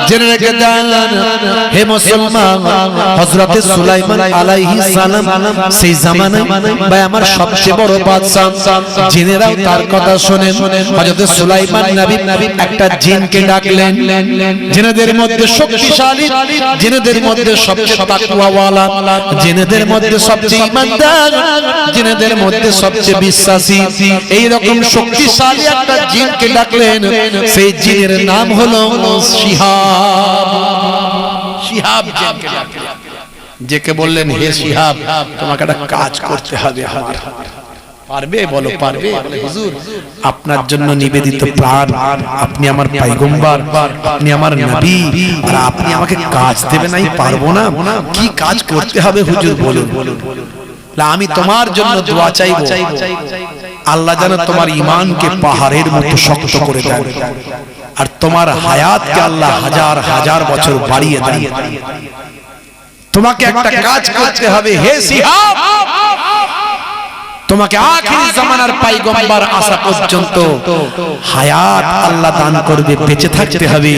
জেনে রেখে দেন হে মুসলমান, হযরতে সুলাইমান আলাইহিস সালাম সেই জামানায় ভাই আমার সবচেয়ে বড় বাদশা। জিনেরাও তার কথা শুনেন। হযরতে সুলাইমান নবী একটা জিনকে ডাকলেন। জিনেদের মধ্যে শক্তিশালী, জিনেদের মধ্যে সবচেয়ে তাকওয়াওয়ালা, জিনেদের মধ্যে সবচেয়ে ঈমানদার, জিনেদের মধ্যে সবচেয়ে বিশ্বাসী, এই রকম শক্তিশালী একটা জিনকে ডাকলেন। সেই জিনের নাম হলো শিহাব। শিহাব জিনকে ডাকলেন, যেকে বললেন হে শিহাব, তোমাকে একটা কাজ করতে হবে আমার। পারবে? বলো পারবে। হুজুর আপনার জন্য নিবেদিত প্রাণ, আপনি আমার পয়গম্বর, আপনি আমার নবী, আর আপনি আমাকে কাজ দেবেন, আমি পারবো না। কি কাজ করতে হবে হুজুর বলুন। আমি তোমার জন্য দোয়া চাইবো, আল্লাহ যেন তোমার ঈমানকে পাহাড়ের মতো শক্ত করে দেন, আর তোমার হায়াতকে আল্লাহ হাজার হাজার বছর বাড়িয়ে দেন। তোমাকে একটা কাজ করতে হবে হে শিহাব, তোমাকে আখিরি জামানার পয়গম্বর আসা পর্যন্ত হায়াত আল্লাহ দান করবে, বেঁচে থাকতে হবে,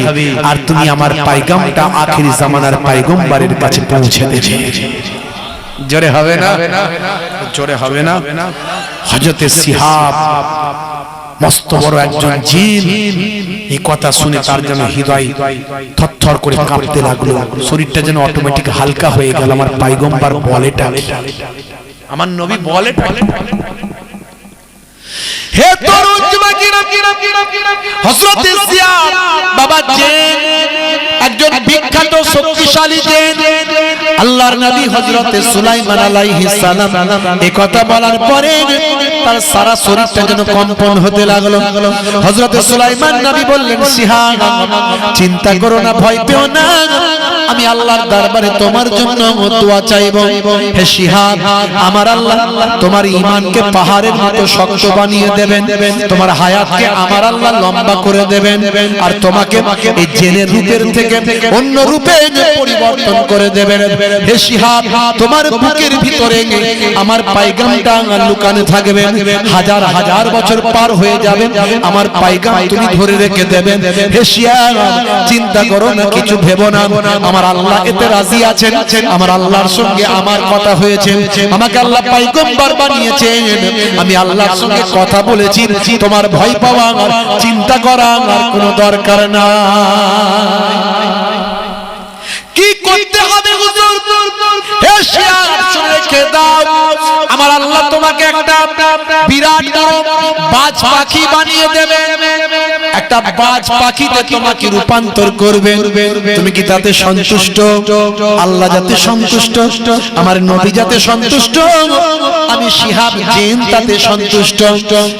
আর তুমি আমার পয়গামটা আখিরি জামানার পয়গম্বরের কাছে পৌঁছে দেবে। জোরে হবে না? জোরে হবে না? হযরতে শিহাব মস্ত বড় একজন জিন, এই কথা শুনে তার যেন হৃদয় থরথর করে কাঁপতে লাগলো, শরীরটা যেন অটোমেটিক হালকা হয়ে গেল। আমার পয়গম্বর বলেটা, আমার নবী বলেটা। হে তরুণ যুবকেরা, হযরতে শিহাব বাবা জিন একজন বিখ্যাত শক্তিশালী জিন। আল্লাহর নবী হযরতে সুলাইমান আলাইহিস সালাম এই কথা বলার পরে তার সারা শরীরটা যেন কম্পন হতে লাগলো। হযরতে সুলাইমান নবী বললেন শিহাব চিন্তা করো না, ভয় পেও না, আমি আল্লাহর দরবারে তোমার জন্য দোয়া চাইবো। হে শিহাব, আমার আল্লাহ তোমার ঈমানকে পাহাড়ের মতো শক্ত বানিয়ে দেবেন, তোমার হায়াতকে আমার আল্লাহ লম্বা করে দেবেন, আর তোমাকে এই জেনের রূপের থেকে অন্য রূপে পরিবর্তন করে দেবেন। হে শিহাব, তোমার বুকের ভিতরে আমার পয়গামটা লুকানো থাকবে, হাজার হাজার বছর পার হয়ে যাবে, আমার পয়গাম তুমি ধরে রেখে দেবেন। হে শিহাব চিন্তা করো না, কিছু ভেবো না, আমার আল্লাহ এতে রাজি আছেন, আমার আল্লাহর সঙ্গে আমার কথা হয়েছে, আমাকে আল্লাহ পয়গম্বর বানিয়েছেন, আমি আল্লাহর সঙ্গে কথা বলেছি, তোমার ভয় পাওয়া আর চিন্তা করা আর কোনো দরকার না। কি করতে হবে হুজুর? হে শিহাব শুনে রেখে দাও, আমার আল্লাহ তোমাকে একটা বিরাট বড় বাজ পাখি বানিয়ে দেবে, একটা বাজ পাখিতে তোমাকে রূপান্তর করবে। তুমি কি তাতে সন্তুষ্ট? আল্লাহ যাতে সন্তুষ্ট, আমার নবী যাতে সন্তুষ্ট, আমি শিহাব জিন তাতে সন্তুষ্ট,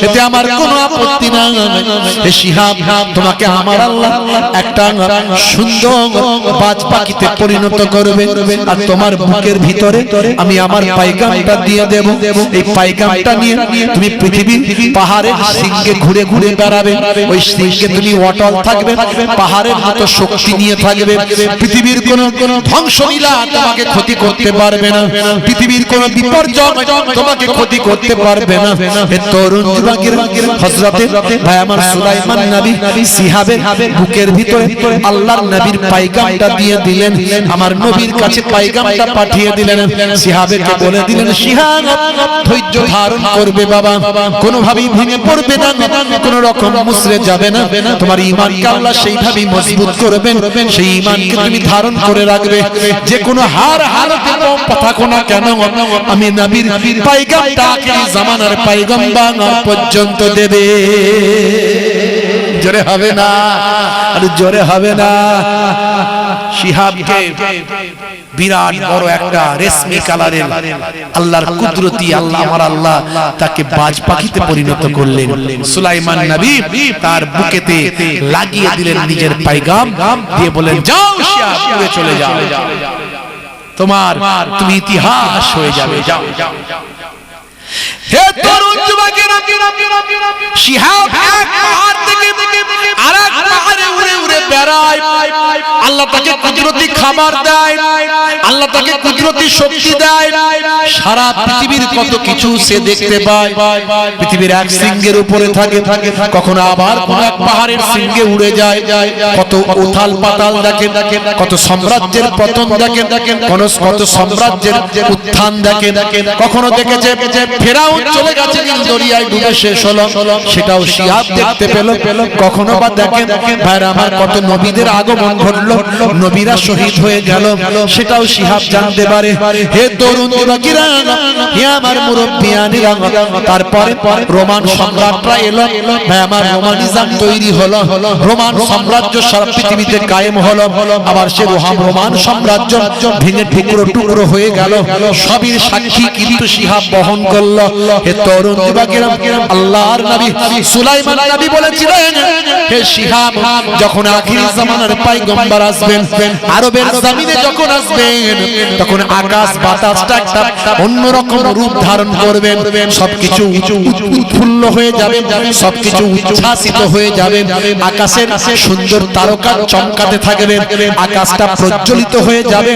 এতে আমার কোনো আপত্তি নাই। হে শিহাব, তোমাকে আমার আল্লাহ একটা সুন্দর বাজ পাখিতে পরিণত করবে, আর তোমার বুকের ভিতরে আমি আমার পয়গামটা দিয়ে দেব। এই পয়গামটা নিয়ে তুমি পৃথিবীর পাহাড়ের শৃঙ্গে ঘুরে ঘুরে বেড়াবে, ওই শৃঙ্গে তুমি অটল থাকবে, পাহাড়ের মতো শক্তি নিয়ে থাকবে, পৃথিবীর কোন ধ্বংসলীলা তোমাকে ক্ষতি করতে পারবে না, পৃথিবীর কোন বিপর্যয় তোমাকে ক্ষতি করতে পারবে না। হে তরুণ যুবকেরা, হযরতে ভাই আমার সুলাইমান নবী শিহাবের বুকের ভিতরে আল্লাহর নবীর পয়গামটা দিয়ে দিলেন, আমার নবীর কাছে পয়গামটা পাঠিয়ে দিলেন। শিহাবকে বলে দিলেন শিহাব ধৈর্য ধারণ করবে বাবা, কোনোভাবেই ভেঙে পড়বে না, কোন রকম মুসরে যাবে না, তোমার ঈমানকে আল্লাহ সেইভাবেই মজবুত করবেন, সেই ঈমানকে তুমি ধারণ করে রাখবে, যে কোনো হার হালতে থাকো না কেন, আমি নবীর পয়গামটা আখিরি জামানার পয়গম্বর পর্যন্ত দেবে। জোরে হবে না? আর জোরে হবে না? শিহাবকে বিরাট বড় একটা রেশমি কালারের আল্লাহর কুদরতি আল্লাহ আমার আল্লাহ তাকে বাজ পাখিতে পরিণত করলেন। সুলাইমান নবী তার বুকেতে লাগিয়ে দিলেন নিজের পয়গাম, দিয়ে বলেন যাও শিহাব, উড়ে চলে যাও, তুমি ইতিহাস হয়ে যাবে, যাও। হে তরুণ যুবকেরা, শিহাব এক পাহাড় থেকে আরেক পাহাড়ে উড়ে উড়ে বেড়ায়, আল্লাহ তাকে কুদরতি খাবার দেয়, আল্লাহ তাকে কুদরতি শক্তি দেয়, সারা পৃথিবীর কত কিছু সে দেখতে পায়। পৃথিবীর এক সিংহের উপরে থাকে, কখনো আবার কোন এক পাহাড়ের সিংহে উড়ে যায়, কত উথাল পাতাল দেখে, কত সাম্রাজ্যের পতন দেখে, কত সাম্রাজ্যের উত্থান দেখে। কখনো দেখেছে ফেরাউন চলে গেছে নীল দরিয়ায় ডুবে শেষ হলো, সেটাও শিহাব দেখতে পেল। কখনো বা দেখে ভাইরা আমার কত নবীদের আগমন ঘটলো, নবীরা শহীদ হয়ে গেল, সেটাও শিহাব জানতে পারে। হে তরুণ যুবকেরা, হে আমার মুরব্বিয়ানেরা, তারপরে রোমান সম্রাটরা এলো, ভাই আমার রোমানিজম তৈরি হলো, রোমান সাম্রাজ্য সারা পৃথিবীতে কায়েম হলো। আবার সে রোমান সাম্রাজ্য ভেঙে টুকরো টুকরো হয়ে গেল, সবই সাক্ষী কিন্তু শিহাব বহন করলো। হে তরুণ যুবকেরা, আল্লাহর নবী সুলাইমান নবী বলেছিলেন, হে শিহাব, যখন আখির জামানার পয়গম্বর আসবেন, আরবের জমিনে যখন আসবেন, তখন আকাশ বাতাসটা একটা অন্যরকম রূপ ধারণ করবে, সবকিছু উৎফুল্ল হয়ে যাবে, সবকিছু উচ্ছ্বাসিত হয়ে যাবে, আকাশের সুন্দর তারকা চমকাতে থাকবে, আকাশটা প্রজ্বলিত হয়ে যাবে,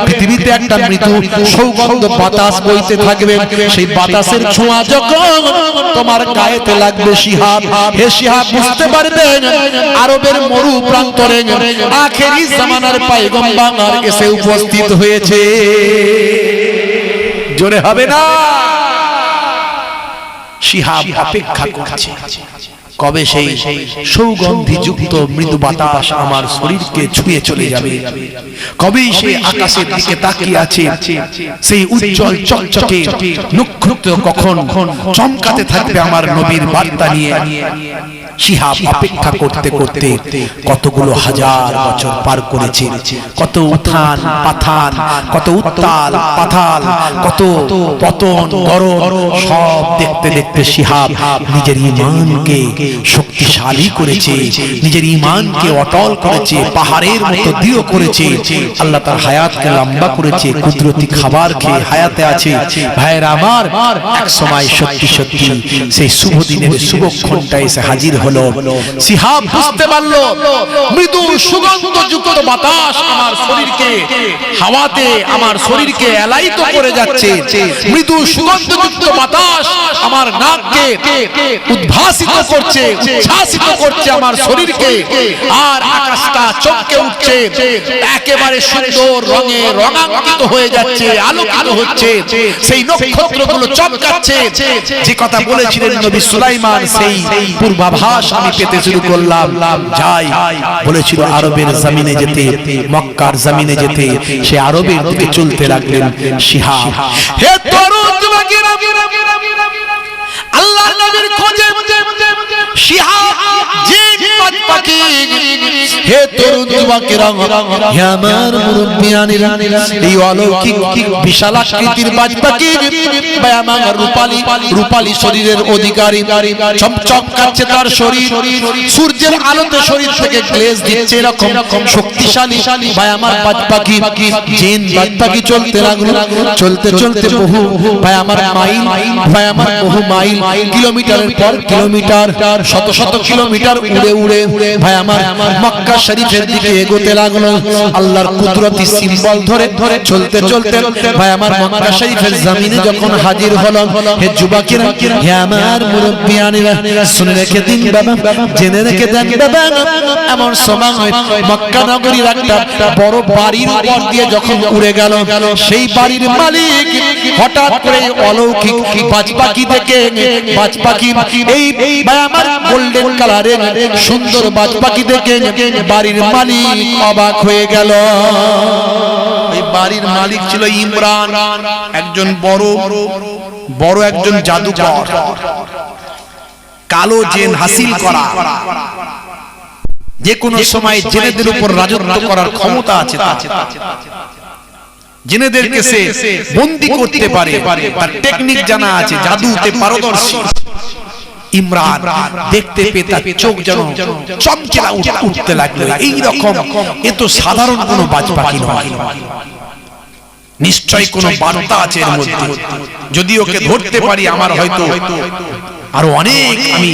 পৃথিবীতে একটা মৃদু সৌগন্ধ বাতাস বইতে থাকবে। সেই বাতাসের ছোঁয়া যখন তোমার গায়েতে লাগবে শিহাব, হে শিহাব বুঝতে পারবেন আরবের মরু প্রান্তরে আখেরি জামানার পয়গম্বর এসে উপস্থিত হয়েছে। জোরে হবে না? শিহাব অপেক্ষা করছে কবে সেই সৌগন্ধিযুক্ত মৃদু বাতাস আমার শরীরকে ছুঁয়ে চলে যাবে, কবে সেই আকাশের দিকে তাকিয়ে আছে, সেই উজ্জ্বল চকচকে নক্ষত্র কখন চমকাতে থাকবে আমার নবীর বার্তা নিয়ে। শিহাব অপেক্ষা করতে করতে কতগুলো হাজার বছর পার করেছে, কত উত্থান পাথান, কত উত্তাল পাথাল, কত পতন গরম, সব দেখতে দেখতে শিহাব নিজের ঈমানকে শক্তিশালী করেছে, নিজের ঈমানকে অটল করেছে, পাহাড়ের মতো দৃঢ় করেছে। আল্লাহ তার হায়াতকে লম্বা করেছে, কুদরতি খাবার খেয়ে হায়াতে আছে। ভাইয়েরা আমার, এক সময় সত্যি সত্যি সেই শুভ দিনের শুভক্ষণটা এসে হাজির হলো। শিহাব বুঝতে পারলো মৃদু সুগন্ধযুক্ত বাতাস আমার শরীরকে হাওয়াতে আমার শরীরকে এলাইত করে যাচ্ছে, মৃদু সুগন্ধযুক্ত বাতাস আমার নাককে উদ্ভাসিত করছে, উচ্ছ্বাসিত করছে আমার শরীরকে, আর আকাশটা চমকে উঠছে, একেবারে সুন্দর রঙে রঙাঙ্কিত হয়ে যাচ্ছে, আলোকিত হচ্ছে, সেই নক্ষত্রগুলো চমকাচ্ছে। যে কথা বলেছিলেন নবী সুলাইমান, সেই পূর্বাভাস আমি পেতে শুরু করলাম। যাই বলেছিল আরবের জমিনে যেতে, মক্কার জমিনে যেতে, সে আরবের দিকে চলতে লাগলেন শিহাব। হে তরুণ যুবকেরা, আল্লাহর নবীর খোঁজে শিহাব জিন পাখি, হে তরুণ যুবকেরা, হে আমার মুরব্বিয়ানেরা, এই অলৌকিক বিশাল আকৃতির বাজ পাখি, ভাই আমার রূপালী শরীরের অধিকারী, চমচমকাচ্ছে তার শরীর, সূর্যের আলোতে শরীর থেকে গ্লেজ দিচ্ছে, এরকম শক্তিশালী ভাই আমার বাজ পাখি, জিন বাজ পাখি চলতে লাগলো। চলতে চলতে বহু ভাই আমার মাইল, ভাই আমার বহু মাইল, কিলোমিটারের পর কিলোমিটার, শত শত কিলোমিটার উড়ে উড়ে ভাই আমার মক্কা শরীফের দিকে এগোতে লাগলো। আল্লাহর কুদরতি সিম্বল ধরে ধরে চলতে চলতে ভাই আমার মক্কা শরীফের জমিনে যখন হাজির হলো। হে যুবকেরা, হে আমার মুরব্বিয়ানেরা, শুনে রেখে দিন বাবা, জেনে রেখে দেন বাবা, এমন সময় মক্কা নগরীর একটা বড় বাড়ির উপর দিয়ে যখন উড়ে গেল, সেই বাড়ির মালিক হঠাৎ করে অলৌকিক বাজ পাখি দেখে, বাজ পাখি এই ভাই আমার গোল্ডেন কালারের সুন্দর বাজ পাখি দেখে বাড়ির মালিক অবাক হয়ে গেল। এই বাড়ির মালিক ছিল ইমরান, একজন বড় একজন জাদুকর, কালো জেন হাসিল করা, যে কোনো সময় জেনেদের উপর রাজত্ব করার ক্ষমতা আছে, জেনেদেরকে সে বন্দী করতে পারে, তার টেকনিক জানা আছে, জাদুতে পারদর্শী। ইমরান দেখতে পেয়ে তার চোখ যেন চমকেরা উঠতে লাগলো। এইরকম এ তো সাধারণ কোনো বাজ পাখি নয়, নিশ্চয়ই কোনো বার্তা আছে এর মধ্যে, যদি ওকে ধরতে পারি আমার হয়তো আরো অনেক আমি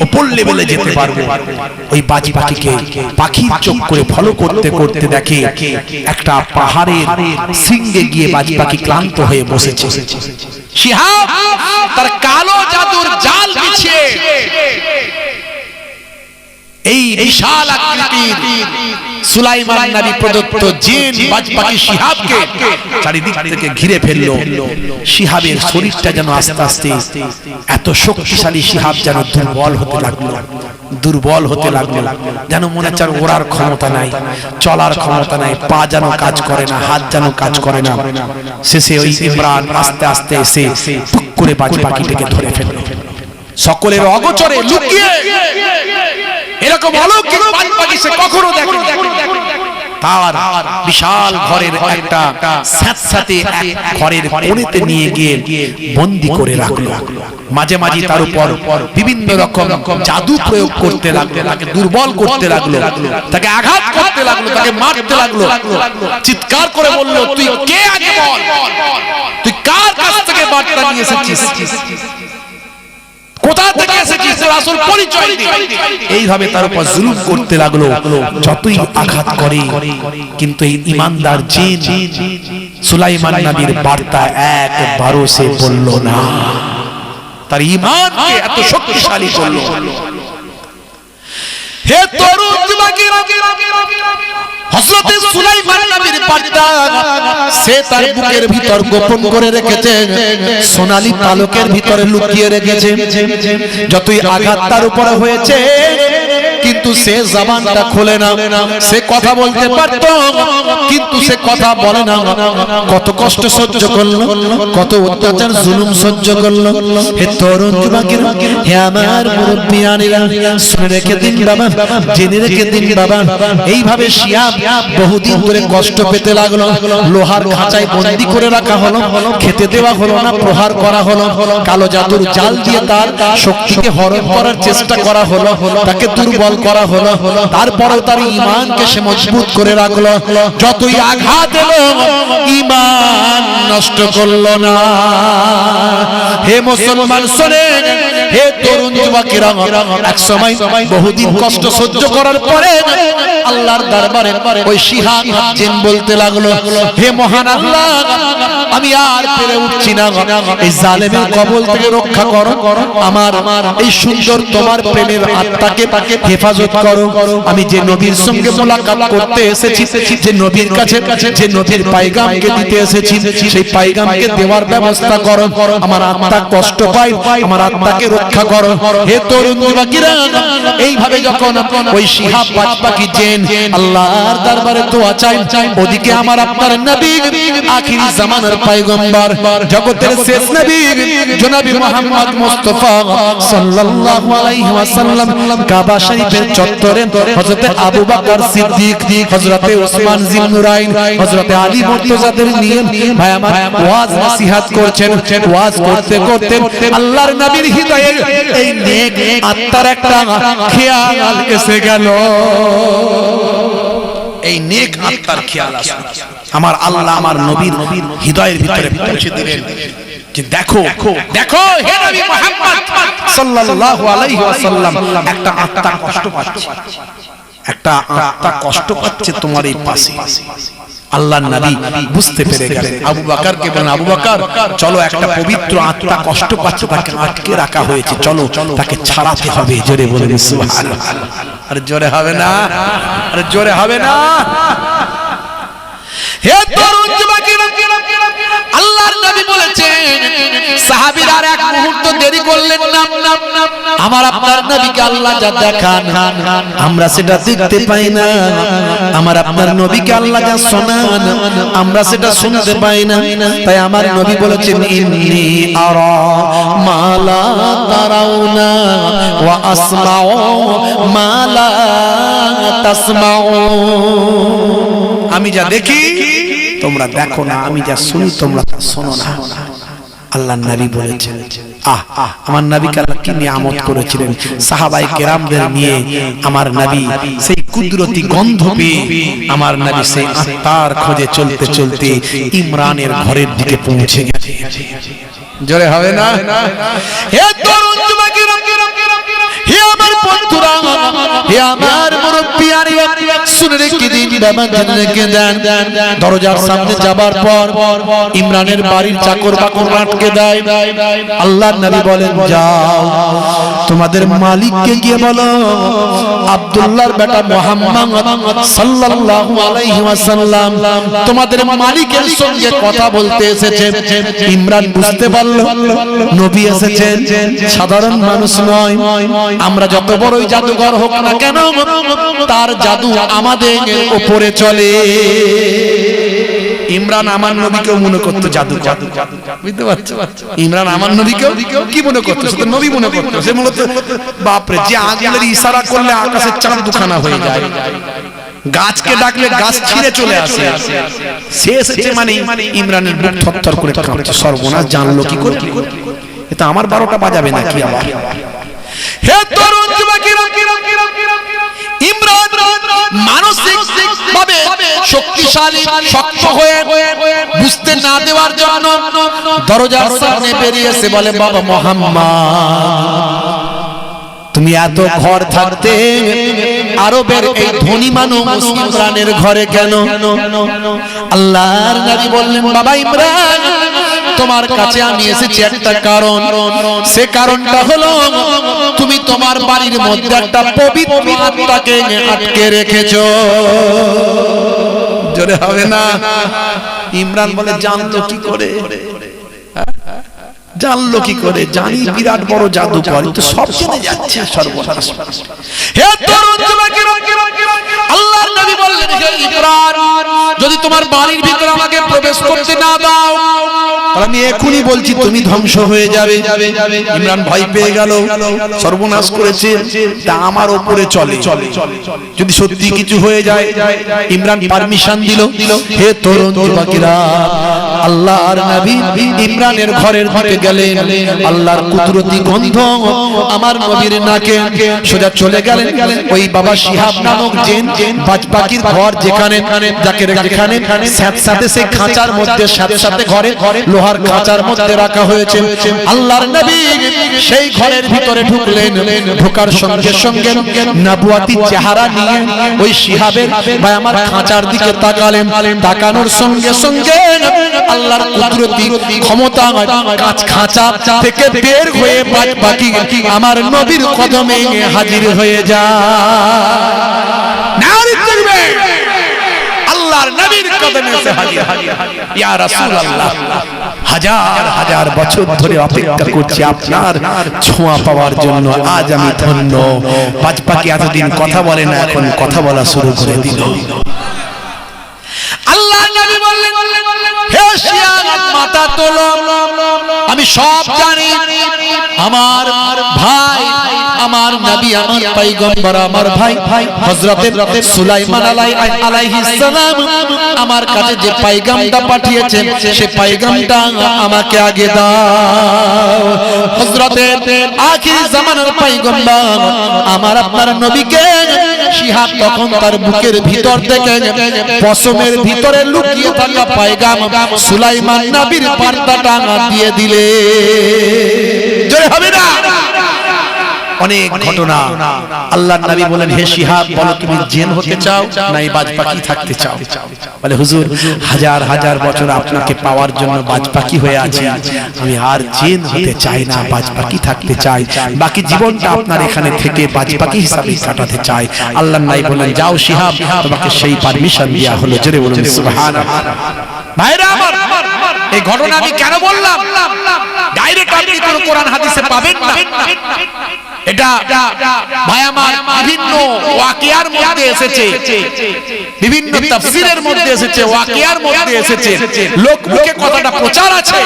উপর লেভেলে যেতে পারবো। ওই বাজি পাখিকে পাখির চোখ করে ফলো করতে করতে দেখে একটা পাহাড়ের শৃঙ্গে গিয়ে বাজি পাখি ক্লান্ত হয়ে বসেছে। শিহাব তার কালো জাদুর জাল বিছিয়ে এই বিশাল আকৃতির সুলাইমান নবী প্রদত্ত জিন বাজ পাখি শিহাবকে চারিদিক থেকে ঘিরে ফেললো। শিহাবের শরীরটা যেন আস্তে আস্তে এত শক্তিশালী, শিহাব যেন দুর্বল হতে লাগলো, দুর্বল হতে লাগলো, যেন মনে হচ্ছে ওড়ার ক্ষমতা নাই, চলার ক্ষমতা নাই, পা যেন কাজ করে না, হাত যেন কাজ করে না। শেষে ওই ইমরান আস্তে আস্তে এসে টুক করে বাজ পাখিটাকে ধরে ফেললো। সকলের অগোচরে লুকিয়ে এরকম অলৌকিক বাজ পাখি সে কখনো দেখেনি। তার বিশাল ঘরের একটা স্যাঁতস্যাঁতে এক ঘরের কোণেতে নিয়ে গিয়ে বন্দী করে রাখলো। মাঝে মাঝে তার উপর বিভিন্ন রকম জাদু প্রয়োগ করতে লাগলো, তাকে দুর্বল করতে লাগলো, তাকে আঘাত করতে লাগলো, তাকে মারতে লাগলো। চিৎকার করে বলল, তুই কে আগে বল, তুই কার কাছ থেকে বার্তা নিয়ে এসেছিস, কোথা থেকে এসেছিস, তোর আসল পরিচয় দে। এইভাবে তার উপর জুলুম করতে লাগলো। যতই আঘাত করে কিন্তু এই ইমানদার জিন সুলাইমান নবীর বার্তা একবারও সে বলল না। তার ঈমানকে এত শক্তিশালী করলো। হে তরুণ যুবকেরা, হযরত সুলাইমান নবীর বার্তা সে তার বুকের ভিতর গোপন করে রেখেছে, সোনালী পালকের ভিতরে লুকিয়ে রেখেছে। যতই আঘাত তার উপরে হয়েছে কিন্তু সে জবানটা খোলে না। সে কথা বলতে পারত কিন্তু সে কথা বলে না। কত কষ্ট সহ্য করলো, কত অত্যাচার জুলুম সহ্য করলো। হে তরুণ যুবকেরা, হে আমার মুরব্বিয়ানেরা, শুনে রেখে দিন বাবা, জেনে রেখে দিন বাবা। এইভাবে শিহাব বহুদিন ধরে কষ্ট পেতে লাগলো। লোহার খাঁচায় বন্দী করে রাখা হলো, খেতে দেওয়া হলো না, প্রহার করা হলো, কালো জাদুর জাল দিয়ে তার শক্তিকে হরণ করার চেষ্টা করা হলো, তাকে দুর্বল করা হলো। তারপরেও তার ঈমানকে সে মজবুত করে রাখলো। যতই আঘাত এলো ঈমান নষ্ট করলো না। হে মুসলমান শোনেন, হে তরুণ যুবকেরা, এক সময় বহুদিন কষ্ট সহ্য করার পরে আল্লাহর দরবারে ওই শিহাব জিন বলতে লাগলো, হে মহান আল্লাহ, আমি আর পেরে উঠছি না, এই জালেমের কবল থেকে রক্ষা করো, আমার এই সুন্দর তোমার প্রেমের আত্মাকে হেফাজত করো। আমি যে নবীর সঙ্গে মোলাকাত করতে এসেছি, যে নবীর কাছে, যে নবীর পায়গামকে দিতে এসেছি, সেই পায়গামকে দেওয়ার ব্যবস্থা করো। আমার আত্মা কষ্ট পায়, আমার আত্মাকে রক্ষা করো। হে তরুণ যুবকেরা, এইভাবে যখন ওই শিহাব বাজ পাখি জিন আল্লাহর দরবারে দোয়া চাই, ওদিকে আমার আপনার নবী আখিরি জামানার পয়গম্বর, জগতের শেষ নবী জনাবি মুহাম্মদ মুস্তাফা সাল্লাল্লাহু আলাইহি ওয়াসাল্লাম কাবা শরীফের চত্বরে হযরত আবু বকর সিদ্দিক, হযরত ওসমান জিন্নুরাইন, হযরত আলী মুর্তজাদের নিয়ে ভাই আমার ওয়াজ নসিহত করছেন। ওয়াজ করতে করতে আল্লাহর নবীর হৃদয়ে এই নেক আত্মার একটা খেয়াল এসে গেল। এই নেক আত্মার খেয়াল আসে, আমার আল্লাহ আমার নবীর হৃদয়ের ভিতরে পৌঁছে দিলেন যে দেখো দেখো হে নবী মুহাম্মদ সাল্লাল্লাহু আলাইহি ওয়াসাল্লাম, একটা আত্মা কষ্ট পাচ্ছে, একটা আত্মা কষ্ট পাচ্ছে তোমার এই পাশে। আল্লাহর নবী বুঝতে পেরে গেলেন। আবু বকরকে বলেন, আবু বকর চলো, একটা পবিত্র আত্মা কষ্ট পাচ্ছে, তাকে আটকে রাখা হয়েছে, চলো তাকে ছাড়াতে হবে। জোরে বলেন সুবহানাল্লাহ। আরে জোরে হবে না, আরে জোরে হবে না। হে তরুণ যুবকেরা, আল্লাহর নবী বলেছেন সাহাবীরা আর এক মুহূর্ত দেরি করলেন না। আমার আপনার নবীকে আল্লাহ যা দেখান আমরা সেটা দেখতে পাই না, আমার আপনার নবীকে আল্লাহ যা শোনান আমরা সেটা শুনতে পাই না। তাই আমার নবী বলেছেন, ইন্নী আরা মা লা তারাউনা ওয়া আসমাউ মা লা তাসমাউন। আমি যা দেখি তোমরা দেখো না, আমি যা শুনি তোমরা তা শোনো না। আল্লাহর নবী বলেছেন, আমার নবীকে আল্লাহ কি নিয়ামত করেছিলেন, সাহাবায়ে কেরামদের নিয়ে আমার নবী সেই কুদরতি গন্ধ পেয়ে আমার নবী সেই আত্মার খোঁজে চলতে চলতে ইমরানের ঘরের দিকে পৌঁছে গেছে। জোরে হবে না? হে তরুণ যুবকেরা, হে আমার বন্ধুরা, হে আমার মুরব্বিয়ানি, শুনে রেখে দিন বাবা, জেনে রেখে দেন। দরজার সামনে যাবার পর ইমরানের বাড়ির চাকর বাকর আটকে দেয়। আল্লাহর নবী বলেন, যাও তোমাদের মালিককে গিয়ে বলো আব্দুল্লাহর বেটা মুহাম্মদ সাল্লাল্লাহু আলাইহি ওয়াসাল্লাম তোমাদের মালিকের সঙ্গে কথা বলতে এসেছে। ইমরান বুঝতে পারল নবী এসেছেন, সাধারণ মানুষ নয়। আমরা যত বড়ই জাদুঘর হোক না কেন, তার জাদু আমাদের উপরে চলে। ইমরান আমার নবীকেও মনে করতো জাদু, বুঝতে পারছো? ইমরান আমার নবীকেও কি মনে করতো? সে তো নবী মনে করতো। সে মূলত বাপরে, যে আঙুলের ইশারা করলে আকাশের চাঁদ দুখানা হয়ে যায়, গাছকে ডাকলে গাছ ছিঁড়ে চলে আসে। সে এসেছে মানে ইমরানের বুক থরথর করে কাঁপছে। সর্বনাশ, জানলো কি করে? এটা আমার 12টা বাজাবে নাকি আবার? হে তরুণ যুবকেরা, ইমরান মানসিক ভাবে শক্তিশালী, শক্ত হয়ে বুঝতে না দেওয়ার জন্য দরজার সামনে বেরিয়ে এসে বলে, বাবা মুহাম্মদ, তুমি এত ঘর থাকতে আরবের এই ধনী মানুষ ইমরানের ঘরে কেন? আল্লাহর নবী বললেন, বাবা ইমরান, তোমার কাছে আমি এসেছি একটা কারণ। সে কারণটা হলো তুমি তোমার বাড়ির মধ্যে একটা পবিত্র আত্মাকে আটকে রেখেছো। জোরে হবে না? ইমরান বলে, জানতো কি করে? জানলো কি করে? জানি বিরাট বড় জাদুকর, তো সব জেনে যাচ্ছে। সর্বনাশ। হে তরুণ যুবকেরা, আল্লাহর নবী বললেন, হে ইমরান, যদি তোমার বাড়ির ভিতরে আমাকে প্রবেশ করতে না দাও, তাহলে আমি এখনই বলছি তুমি ধ্বংস হয়ে যাবে। ইমরান ভয় পেয়ে গেল, সর্বনাশ করেছে, তা আমার উপরে চলে, যদি সত্যি কিছু হয়ে যায়। ইমরান পারমিশন দিল। হে তরুণ যুবকেরা, আল্লাহর নবী ইমরানের ঘরের দিকে গেলেন। আল্লাহর কুদরতি গন্ধ আমার নবীর নাকে সোজা চলে গেলেন ওই বাবা শিহাব নামক জিন বাজপাখির ঘর, যেখানে যাকে যেখানে সাথে সেই খাঁচার মধ্যে সাথে ঘরে লোহার খাঁচার মধ্যে রাখা হয়েছে। আল্লাহর নবী সেই ঘরের ভিতরে ঢুকলেন। ঢোকার সঙ্গে সঙ্গে নবুয়াতি চেহারা নিয়ে ওই শিহাবের ভাই আমার খাঁচার দিকে তাকালেন। তাকানোর সঙ্গে সঙ্গে আল্লাহর কুদরতি ক্ষমতা খাঁচা থেকে বের হয়ে বাজপাখি আমার নবীর কদমে হাজির হয়ে যায়। আল্লাহর নবীর কদমে এসে হাজির। ইয়া রাসূলুল্লাহ, হাজার হাজার বছর ধরে অপেক্ষা করছি আপনার ছোঁয়া পাওয়ার জন্য। আজ আমি ধন্য। বাজপাখি এতদিন কথা বলে না, এখন কথা বলা শুরু করে দিল। আল্লাহর নবী বললেন, হে শিয়াব, মাথা তোলো, আমি সব জানি। আমার ভাই, আমার নবী, আমার পয়গম্বর, আমার ভাই হযরতে সুলাইমান আলাইহিস সালাম আমার কাছে যে পয়গামটা পাঠিয়েছেন, সে পয়গামটা আমাকে আগে দাও। হযরতে আখির জামানার পয়গম্বর আমার আপনার নবীকে শিহাব তখন তার বুকের ভিতর থেকে পশমের ভিতরে লুকিয়ে থাকা পয়গাম সুলাইমান নবীর পার্দাটা দিয়ে দিলে। জোরে হবে না? অনেক ঘটনা। আল্লাহর নবী বলেন, হে শিহাব, বলো তুমি জিন হতে চাও না এই বাজপাখি থাকতে চাও? বলে, হুজুর, হাজার হাজার বছর আপনাকে পাওয়ার জন্য বাজপাখি হয়ে আছি, আমি আর জিন হতে চাই না, বাজপাখি থাকতে চাই। বাকি জীবনটা আপনার এখানে থেকে বাজপাখি হিসাবে কাটাতে চাই। আল্লাহর নবী বলেন, যাও শিহাব, তোমাকে সেই পারমিশন দেয়া হলো। জোরে বলুন সুবহানাল্লাহ। ভাইরা আমার, এই ঘটনা আমি কেন বললাম? ডাইরেক্ট আপনি কোন কোরআন হাদিসে পাবেন না। এটা ভাই আমার বিভিন্ন ওয়াকিয়ার মধ্যে এসেছে, বিভিন্ন তাফসীরের মধ্যে এসেছে, ওয়াকিয়ার মধ্যে এসেছে। লোক মুখে কথাটা প্রচার আছে,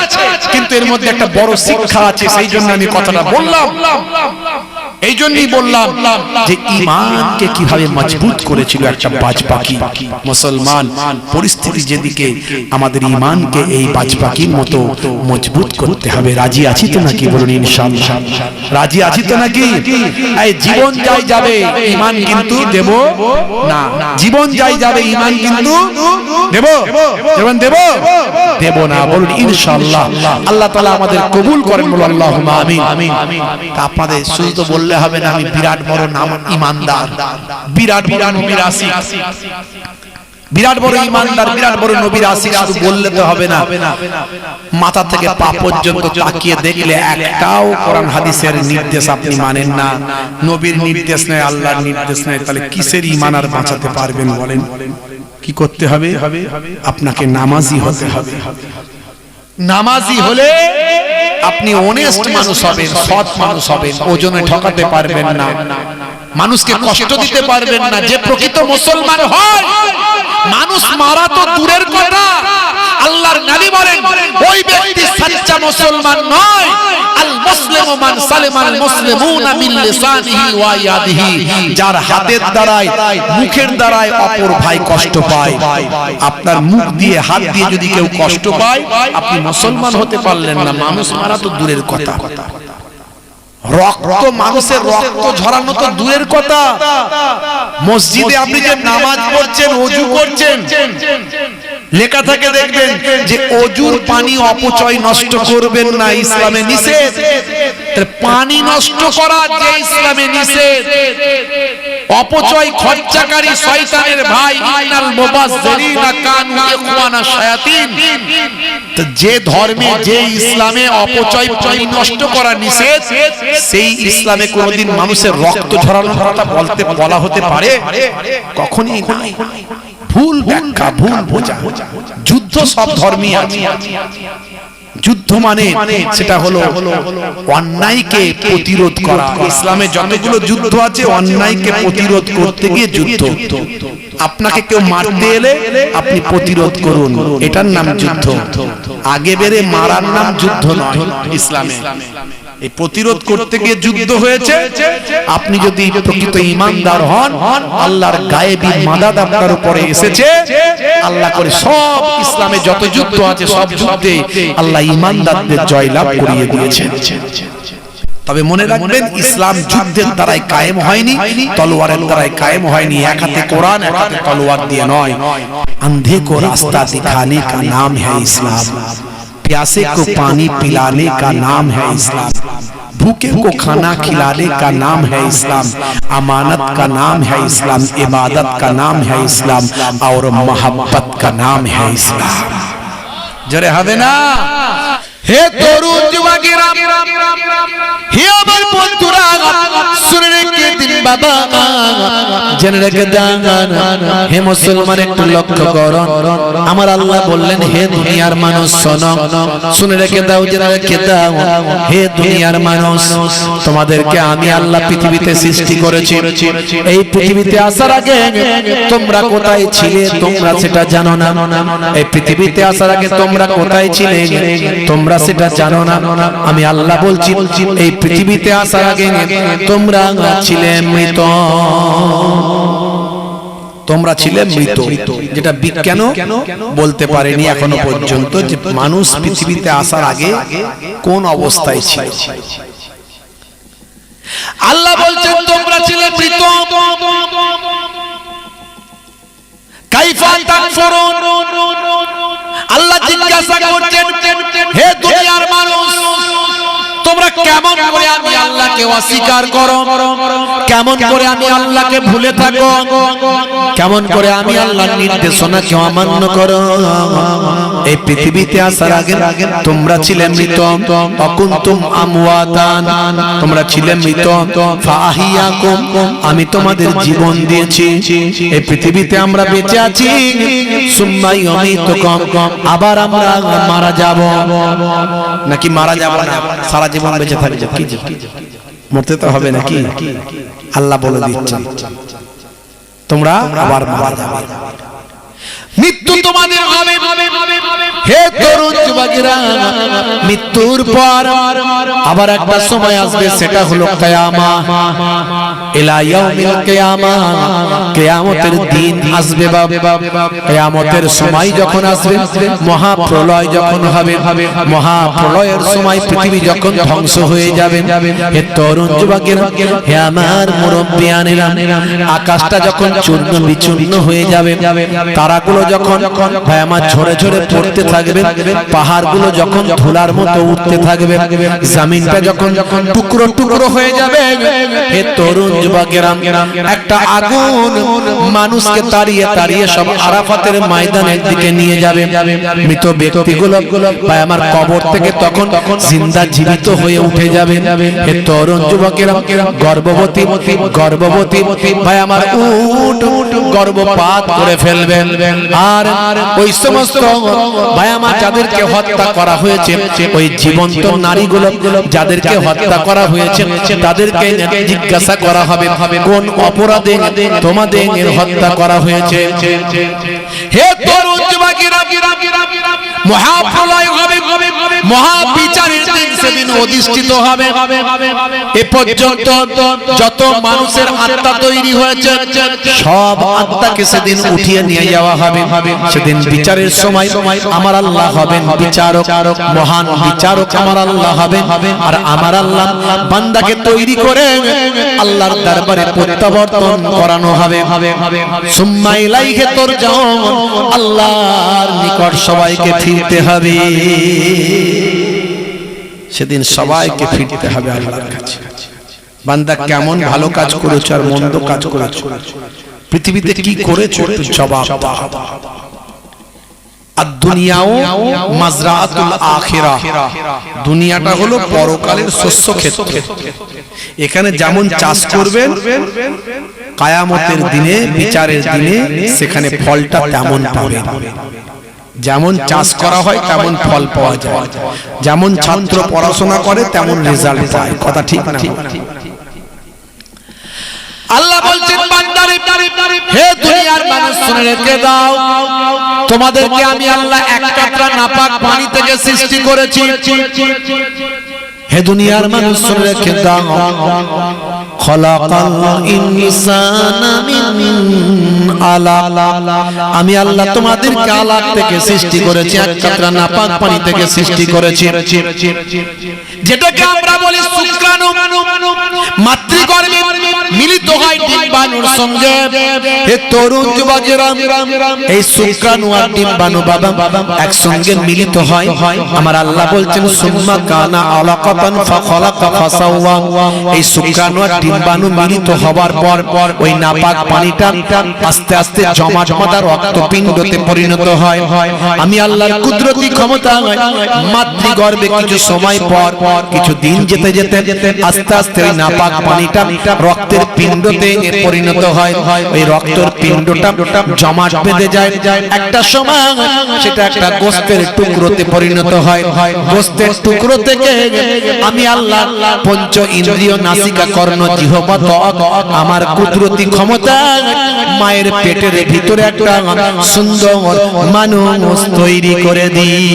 কিন্তু এর মধ্যে একটা বড় শিক্ষা আছে, সেই জন্য আমি কথাটা বললাম। এই জন্যই বললাম যে ঈমানকে কিভাবে মজবুত করেছিল একটা বাজ পাখি। মুসলমান পরিস্থিতি যেদিকে, আমাদের ঈমানকে এই বাজ পাখির মতো মজবুত করতে হবে। রাজি আছি তো নাকি বলুন ইনশাআল্লাহ? রাজি আছি তো নাকি? এই জীবন যাই যাবে ঈমান কিন্তু দেব না, জীবন যাই যাবে ঈমান কিন্তু দেব, জীবন দেব দেব না, বলুন ইনশাআল্লাহ। আল্লাহ তাআলা আমাদের কবুল করেন, বলুন আল্লাহুম্মা আমিন। আপনাদের শুধু তো বললে হবে না আমি বিরাট বড় নাম ঈমানদার, বিরাট বড় নবীর আশিক, বিরাট বড় ঈমানদার, বিরাট বড় নবীর আশিক শুধু বললে তো হবে না। মাথা থেকে পা পর্যন্ত তাকিয়ে দেখলে একটাও কোরআন হাদিসের নির্দেশ আপনি মানেন না, নবীর নির্দেশ নেই, আল্লাহর নির্দেশ নেই, তাহলে কিসের ঈমান আর বাঁচাতে পারবেন বলেন? কি করতে হবে? আপনাকে নামাজি হতে হবে। নামাজি হলে আপনি অনেস্ট মানুষ হবেন, সৎ মানুষ হবেন, ওজনে ঠকাতে পারবেন না, মানুষকে কষ্ট দিতে পারবেন না। যে প্রকৃত মুসলমান হয়, মানুষ মারা তো দূরের কথা, আল্লাহর নবী বলেন ওই ব্যক্তি সচ্চা মুসলমান নয়। আল মুসলিমু মান সালিমাল মুসলিমুনা মিন লিসানিহি ওয়া ইয়াদিহি, যার হাতের দ্বারাই মুখের দ্বারাই অপর ভাই কষ্ট পায়। আপনার মুখ দিয়ে হাত দিয়ে যদি কেউ কষ্ট পায়, আপনি মুসলমান হতে পারলেন না, মানুষ মারা তো দূরের কথা। রক্ত, মানুষের রক্ত ঝরানো তো দূরের কথা, মসজিদে আপনি যে নামাজ পড়ছেন, ওযু করছেন, লেখা থাকে দেখবেন যে অজুর পানি অপচয় নষ্ট করবেন না, ইসলামে নিষেধ। পানি নষ্ট করা যে ইসলামে নিষেধ। অপচয় খরচাকারী শয়তানের ভাই, ইন্নাল মুবাজ্জিরিনা কানু ইখওয়ানা শায়াতিন। তো যে ধর্মে, যে ইসলামে অপচয় পানি নষ্ট করা নিষেধ, সেই ইসলামে কোনোদিন মানুষের রক্ত ঝরানোর কথা বলা হতে পারে? কখনই না। ভুল ব্যাখ্যা, ভুল বোঝা। যুদ্ধ সব ধর্মই আছে। যুদ্ধ মানে সেটা হলো অন্যায়কে প্রতিরোধ করা। ইসলামে যতগুলো যুদ্ধ আছে, অন্যায়কে প্রতিরোধ করতে গিয়ে যুদ্ধ। আপনাকে কেউ মারতে এলে আপনি প্রতিরোধ করুন, এটার নাম যুদ্ধ। আগে বেড়ে মারার নাম যুদ্ধ নয় ইসলামে। এই প্রতিরোধ করতে গিয়ে যুদ্ধ হয়েছে। আপনি যদি প্রকৃত ঈমানদার হন, আল্লাহর গায়েবী মাদাদ আপনার উপরে এসেছে। আল্লাহ করে সব ইসলামে যত যুদ্ধ আছে, সব যুদ্ধে আল্লাহ ঈমানদারদের জয়লাভ করিয়ে দিয়েছেন। তবে মনে রাখবেন, ইসলাম যুদ্ধের দ্বারাই কায়েম হয়নি, তলোয়ারের দ্বারাই কায়েম হয়নি। এক হাতে কোরআন, এক হাতে তলোয়ার দিয়ে নয়। अंधे को रास्ता दिखाने का नाम है इस्लाम, प्यासे को पानी पिलाने का नाम है इस्लाम, भूखे को खाना खिलाने का नाम है इस्लाम, अमानत का नाम है इस्लाम, इबादत का नाम है इस्लाम, और मोहब्बत का नाम है इस्लाम। जरे হবে না? হে তরুণ যুবকেরা, হে আমার বন্ধুরা, শুনে রেখে দিন বাবা, জেনে রেখে দেন। হে মুসলমান, একটু লক্ষ্য করো। আমার আল্লাহ বললেন, হে দুনিয়ার মানুষ শোনো, শুনে রেখে দাও, জেনে রেখে দাও। হে দুনিয়ার মানুষ, তোমাদেরকে আমি আল্লাহ পৃথিবীতে সৃষ্টি করেছি। এই পৃথিবীতে আসার আগে তোমরা কোথায় ছিলে তোমরা সেটা জানো না। এই পৃথিবীতে আসার আগে তোমরা কোথায় ছিলে তোমরা সেটা জানো না। আমি আল্লাহ বলছি, এই পৃথিবীতে আসার আগে তোমরা ছিলে মৃত। তোমরা ছিলে মৃত, যেটা বিজ্ঞানও বলতে পারেনি এখনো পর্যন্ত, যে মানুষ পৃথিবীতে আসার আগে কোন অবস্থায় ছিল। আল্লাহ বলছেন তোমরা ছিলে মৃত। কাইফা তাকফুরুন, আল্লাহ জিজ্ঞাসা করছেন, হে দুনিয়ার মানুষ, তোমরা কেমন করে আমি আল্লাহকে অস্বীকার করো, কেমন করে আমি আল্লাহকে ভুলে থাকো, কেমন করে আমি আল্লাহর নির্দেশনাকে অমান্য করো। এই পৃথিবীতে আসার আগে তোমরা ছিলে মৃত। অকুনতুম আমওয়াতান, তোমরা ছিলে মৃত। ফাহিয়াকুম, আমি তোমাদের জীবন দিয়েছি। এই পৃথিবীতে আমরা বেঁচে আছি। সুম্মা ইউমিতুকুম, আবার আমরা মারা যাব। নাকি মারা যাব না, সারা জীবন বেঁচে থাকবে? মরতে তো হবে নাকি? আল্লাহ বলে দিচ্ছেন তোমরা আবার মারা যাবে। মৃত্যু মৃত্যু তোমাদের হবে। হে তরুণ যুবকেরা, মৃত্যুর পর আবার একটা সময় আসবে, সেটা হলো কিয়ামত। ইলা ইয়াউমিল কিয়ামah, কিয়ামতের দিন আসবে। কিয়ামতের সময় যখন আসবে, মহাপ্রলয় যখন হবে, মহাপ্রলয়ের সময় পৃথিবী যখন ধ্বংস হয়ে যাবে, হে তরুণ যুবকেরা, হে আমার মুরব্বিয়ানেরা, আকাশটা যখন চূর্ণ বিচূর্ণ হয়ে যাবে, তারাগুলো যখন ভাই আমার ঝরে ঝরে পড়তে থাকবে, পাহাড়গুলো যখন ধুলার মতো উঠতে থাকবে, জমিনটা যখন টুকরো টুকরো হয়ে যাবে, হে তরুণ যুবকেরা, একটা আগুন মানুষকে তাড়িয়ে তাড়িয়ে সব আরাফাতের ময়দানের দিকে নিয়ে যাবে। মৃত ব্যক্তিগুলো ভাই আমার কবর থেকে তখন জিন্দা জীবিত হয়ে উঠে যাবে। হে তরুণ যুবকেরা, গর্ভবতী ভাই আমার উট গর্ভপাত করে ফেলবেন। আর ওই সমস্ত ভাই আমার যাদেরকে হত্যা করা হয়েছে, ওই জীবন্ত নারীগুলো যাদেরকে হত্যা করা হয়েছে, তাদেরকে জিজ্ঞাসা করা হবে, কোন অপরাধে তোমাদের হত্যা করা হয়েছে। হে তরুণ যুবকেরা, মহাপ্রলয় হবে, মহাবিচারের দিন সেদিন অধিষ্ঠিত হবে। এ পর্যন্ত যত মানুষের আত্মা তৈরি হয়েছে, সব আত্মাকে সেদিন উঠিয়ে নিয়ে যাওয়া হবে। সেদিন বিচারের সময় আমার আল্লাহ হবেন বিচারক, মহান বিচারক আমার আল্লাহ হবেন। আর আমার আল্লাহ বান্দাকে তৈরি করে আল্লাহর দরবারে প্রত্যাবর্তন করানো হবে। সুম্মা ইলাইহি তুরজাউন, আল্লাহর নিকট সবাইকে ফিরতে হবে। সেদিন সবাইকে ফিরতে হবে আল্লাহর কাছে। বান্দা কেমন ভালো কাজ করেছো আর মন্দ কাজ করেছো, পৃথিবীতে কি করেছো, একটু জবাব দাও। আর দুনিয়াও মাজরাতুল আখিরাহ, দুনিয়াটা হলো পরকালের শস্য ক্ষেত্র। এখানে যেমন চাষ করবেন, কিয়ামতের দিনে, বিচারের দিনে সেখানে ফলটা তেমন পাবেন। যেমন চাষ করা হয় তেমন ফল পাওয়া যায়, যেমন ছাত্র পড়াশোনা করে তেমন রেজাল্ট পায়। কথা ঠিক না? আল্লাহ বলছেন, বান্দারে, হে দুনিয়ার মানুষ শুনে রেখে দাও, তোমাদেরকে আমি আল্লাহ এক কাতরা নাপাক পানি থেকে সৃষ্টি করেছি। হে দুনিয়ার মানুষ শুনে রেখে দাও, খলাকাল ইনসানা মিন আলাক, আমি আল্লাহ তোমাদেরকে আলাক থেকে সৃষ্টি করেছি, এক কাতরা নাপাক পানি থেকে সৃষ্টি করেছি, যেটাকে আমরা বলি শুক্রাণু। মাতৃগর্ভে মিলিত হয় ডিম্বাণুর সঙ্গে। হে তরুণ যুবকেরা, এই শুক্রাণু আর ডিম্বাণু বাবা একসঙ্গে মিলিত হয়। আমার আল্লাহ বলছেন, সুম্মা কানা আলাকাতান ফাখালাকা ফাসাওয়া, এই শুক্রাণু আর ডিম্বাণু মিলিত হবার পর ওই নাপাক পানিটা আস্তে আস্তে জমাট রক্তপিণ্ডতে পরিণত হয়। আমি আল্লাহর কুদরতি ক্ষমতা, মাতৃগর্ভে কিছু সময় পর, কিছু দিন যেতে যেতে আস্তে আস্তে ওই নাপাক পানিটা রক্তের পিণ্ডতে পরিণত হয়। ওই রক্তের পিণ্ডটা জমাট বেঁধে যায়। একটা সময় সেটা একটা গোশতের টুকরোতে পরিণত হয়। গোশতের টুকরো থেকে আমি আল্লাহ পঞ্চ ইন্দ্রিয়, নাসিকা, কর্ণ, জিহ্বা, ত্বক, আমার কুদরতি ক্ষমতা মায়ের পেটের ভিতরে একটা সুন্দর মানুষ তৈরি করে দিই।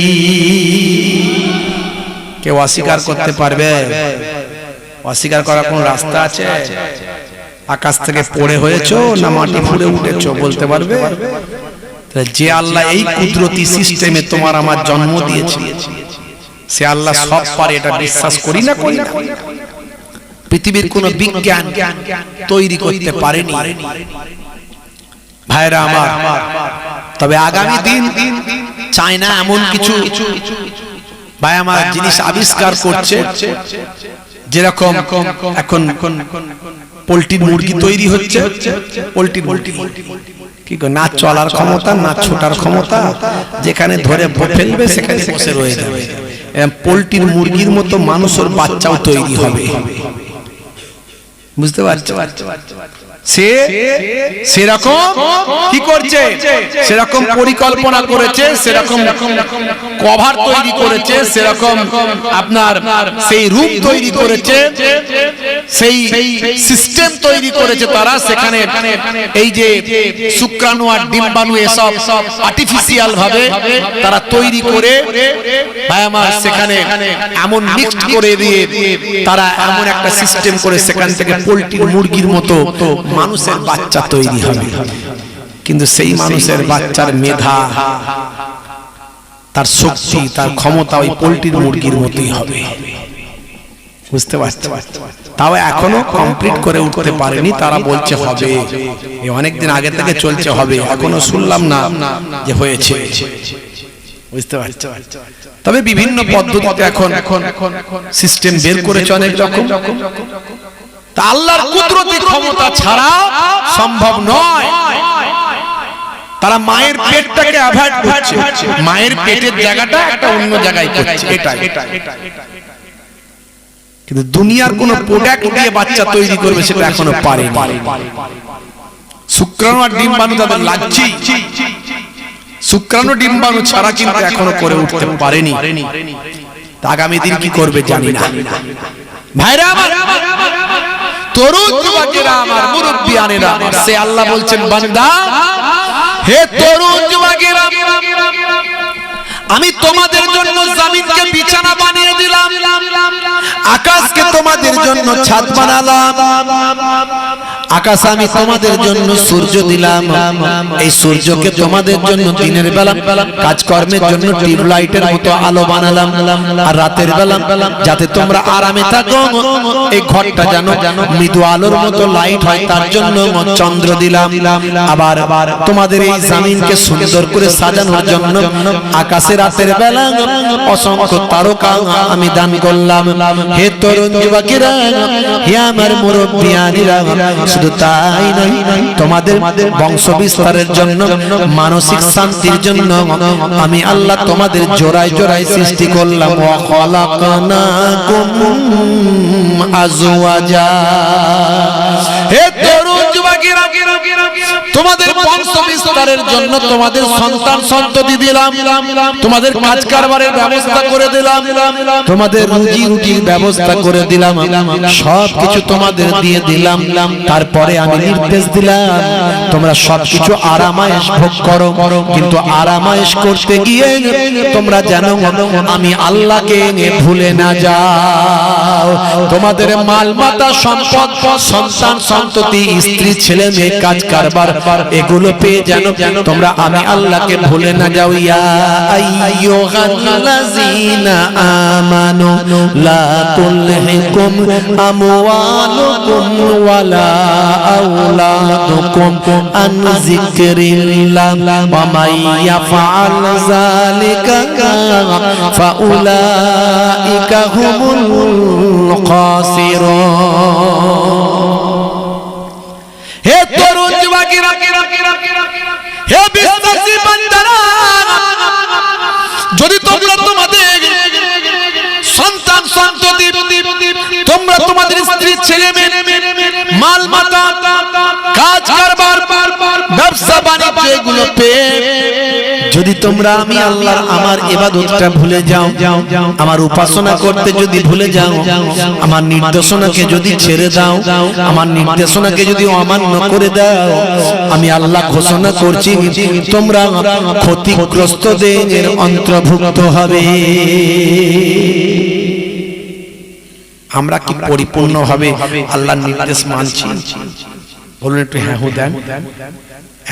কেউ অস্বীকার করতে পারবে? অস্বীকার করার কোন রাস্তা আছে? আকাশ থেকে পড়ে হয়েছো না মাটি ফুঁড়ে উঠেছো বলতে পারবে? যে আল্লাহ এই কুদরতি সিস্টেমে তোমার আমার জন্ম দিয়েছে, সে আল্লাহ সব পারে, এটা বিশ্বাস করি না? পৃথিবীর কোন বিজ্ঞান তৈরি করতে পারেনি ভাইরা আমার। তবে আগামী দিন চায়না এমন কিছু ভাই আমার জিনিস আবিষ্কার করছে, যেরকম এখন পোল্ট্রির মুরগি তৈরি হচ্ছে। পোল্ট্রির মুরগি কি না চলার ক্ষমতা, না ছোটার ক্ষমতা, যেখানে ধরে ফেলবে সেখানে বসে রয়ে যাবে। পোল্ট্রির মুরগির মতো মানুষের বাচ্চাও তৈরি হবে, বুঝতে পারছো? সেরকম কি করছে, সেরকম পরিকল্পনা করেছে, সেরকম কভার তৈরি করেছে, সেরকম আপনার সেই রূপ তৈরি করেছে, সেই সিস্টেম তৈরি করেছে তারা, সেখানে এই যে শুক্রাণু আর ডিম্বাণু এসব আর্টিফিশিয়াল ভাবে তারা তৈরি করে ভাই আমার সেখানে এমন মিক্সড করে দিয়ে তারা এমন একটা সিস্টেম করে সেখান থেকে পোল্ট্রি মুরগির মতো মানুষের বাচ্চা তৈরি হবে। কিন্তু সেই মানুষের বাচ্চার মেধা, তার শক্তি, তার ক্ষমতা ওই পোল্ট্রির মুরগির মতোই হবে। বুঝতে পারছো? তাও এখনো কমপ্লিট করে উঠতে পারেনি, তারা বলছে হবে, অনেকদিন আগে থেকে চলছে হবে, এখনো শুনলাম না যে হয়েছে। বুঝতে পারছো? তবে বিভিন্ন পদ্ধতিতে এখন সিস্টেম বের করেছে অনেক রকম। তা আল্লাহর কুদরতি ক্ষমতা ছাড়া সম্ভব নয়। তারা মায়ের পেটটাকে অ্যাভয়েড করছে, মায়ের পেটের জায়গাটা একটা অন্য জায়গায় করছে, এটাই। কিন্তু দুনিয়ার কোন প্রোডাক্ট দিয়ে বাচ্চা তৈরি করবে সেটা এখনো পারেনি। শুক্রাণু আর ডিম্বাণু তাদের লাগছে, শুক্রাণু ডিম্বাণু ছাড়া কিন্তু এখনো করে উঠতে পারেনি। আগামী দিন কি করবে জানি না। ভাইরা আমার, তরুণ যুবকেরা আমার, মুরব্বিয়ানেরা আমার, সে আল্লাহ বলছেন বান্দা, হে তরুণ যুবকেরা, আমি তোমাদের জন্য জমিনকে বিছানা বানিয়ে দিলাম, আকাশকে তোমাদের জন্য ছাদ বানালাম, আকাশ আমি তোমাদের জন্য সূর্য দিলাম, এই সূর্যকে তোমাদের জন্য দিনের বেলা কাজকর্মের জন্য টিউবলাইটের মতো আলো বানালাম, আর রাতের বেলা যাতে তোমরা আরামে থাকো এই ঘরটা যেন মৃদু আলোর মতো লাইট হয় তার জন্য চন্দ্র দিলাম, আবার তোমাদের এই জমিনকে সুন্দর করে সাজানোর জন্য আকাশে রাতের বেলা অসংখ্য তারকা আমি দান করলাম। হে তরুণ যুবকেরা, হে আমার মুরব্বিয়ানেরা, শুধু তাই নয়, তোমাদের বংশ বিস্তারের জন্য, মানসিক শান্তির জন্য আমি আল্লাহ তোমাদের জোড়ায় জোড়ায় সৃষ্টি করলাম। ওয়া খালাকনাকুম আজওয়াজা। হে তরুণ যুবকেরা, তোমাদের বংশ বিস্তারের জন্য তোমাদের সন্তান সন্ততি দিলাম, তোমাদের কাজ কারবারের ব্যবস্থা করে দিলাম, তোমাদের রুজি রুটির ব্যবস্থা করে দিলাম, সবকিছু তোমাদের দিয়ে দিলাম। তারপরে আমি নির্দেশ দিলাম তোমরা সবকিছু আরামায়েশ ভোগ করো, কিন্তু আরামায়েশ করতে গিয়ে তোমরা যেন আমি আল্লাহকে ভুলে না যাও। তোমাদের মালমাতা, সম্পদ, সন্তান সন্ততি, স্ত্রী, ছেলে মেয়ে, কাজ কারবার এগুলো পেয়ে যেন তোমরা আমি আল্লাহকে ভুলে না যাও। ইয়া আইয়ুহাল্লাযীনা আমানু লা তুলহিকুম আমওয়ালুকুম ওয়ালা আওলাদুকুম আন যিকরিল্লাহ ওয়া মান ইয়াফআল যালিকা ফাউলাইকা হুমুল খাসিরুন। হে তরুণ যুবকেরা, হে বিশ্বাসী বান্দারা, যদি তোমরা তোমাদের সন্তান সন্ততি, তোমরা তোমাদের স্ত্রী, ছেলে মেয়ে, মাল মাতা, কাজ কারবার, ব্যবসা বাণিজ্য এগুলো পেয়ে যদি তোমরা আমি আল্লাহর আমার ইবাদতটা ভুলে যাও, আমার উপাসনা করতে যদি ভুলে যাও, আমার নির্দেশনাকে যদি ছেড়ে দাও, আমার নির্দেশনাকে যদি অমান্য করে দাও, আমি আল্লাহ ঘোষণা করছি তোমরা ক্ষতিগ্রস্তদের অন্তর্ভুক্ত হবে। আমরা কি পরিপূর্ণভাবে আল্লাহর নির্দেশ মানছি? বলুন একটু হ্যাঁ হো দেন।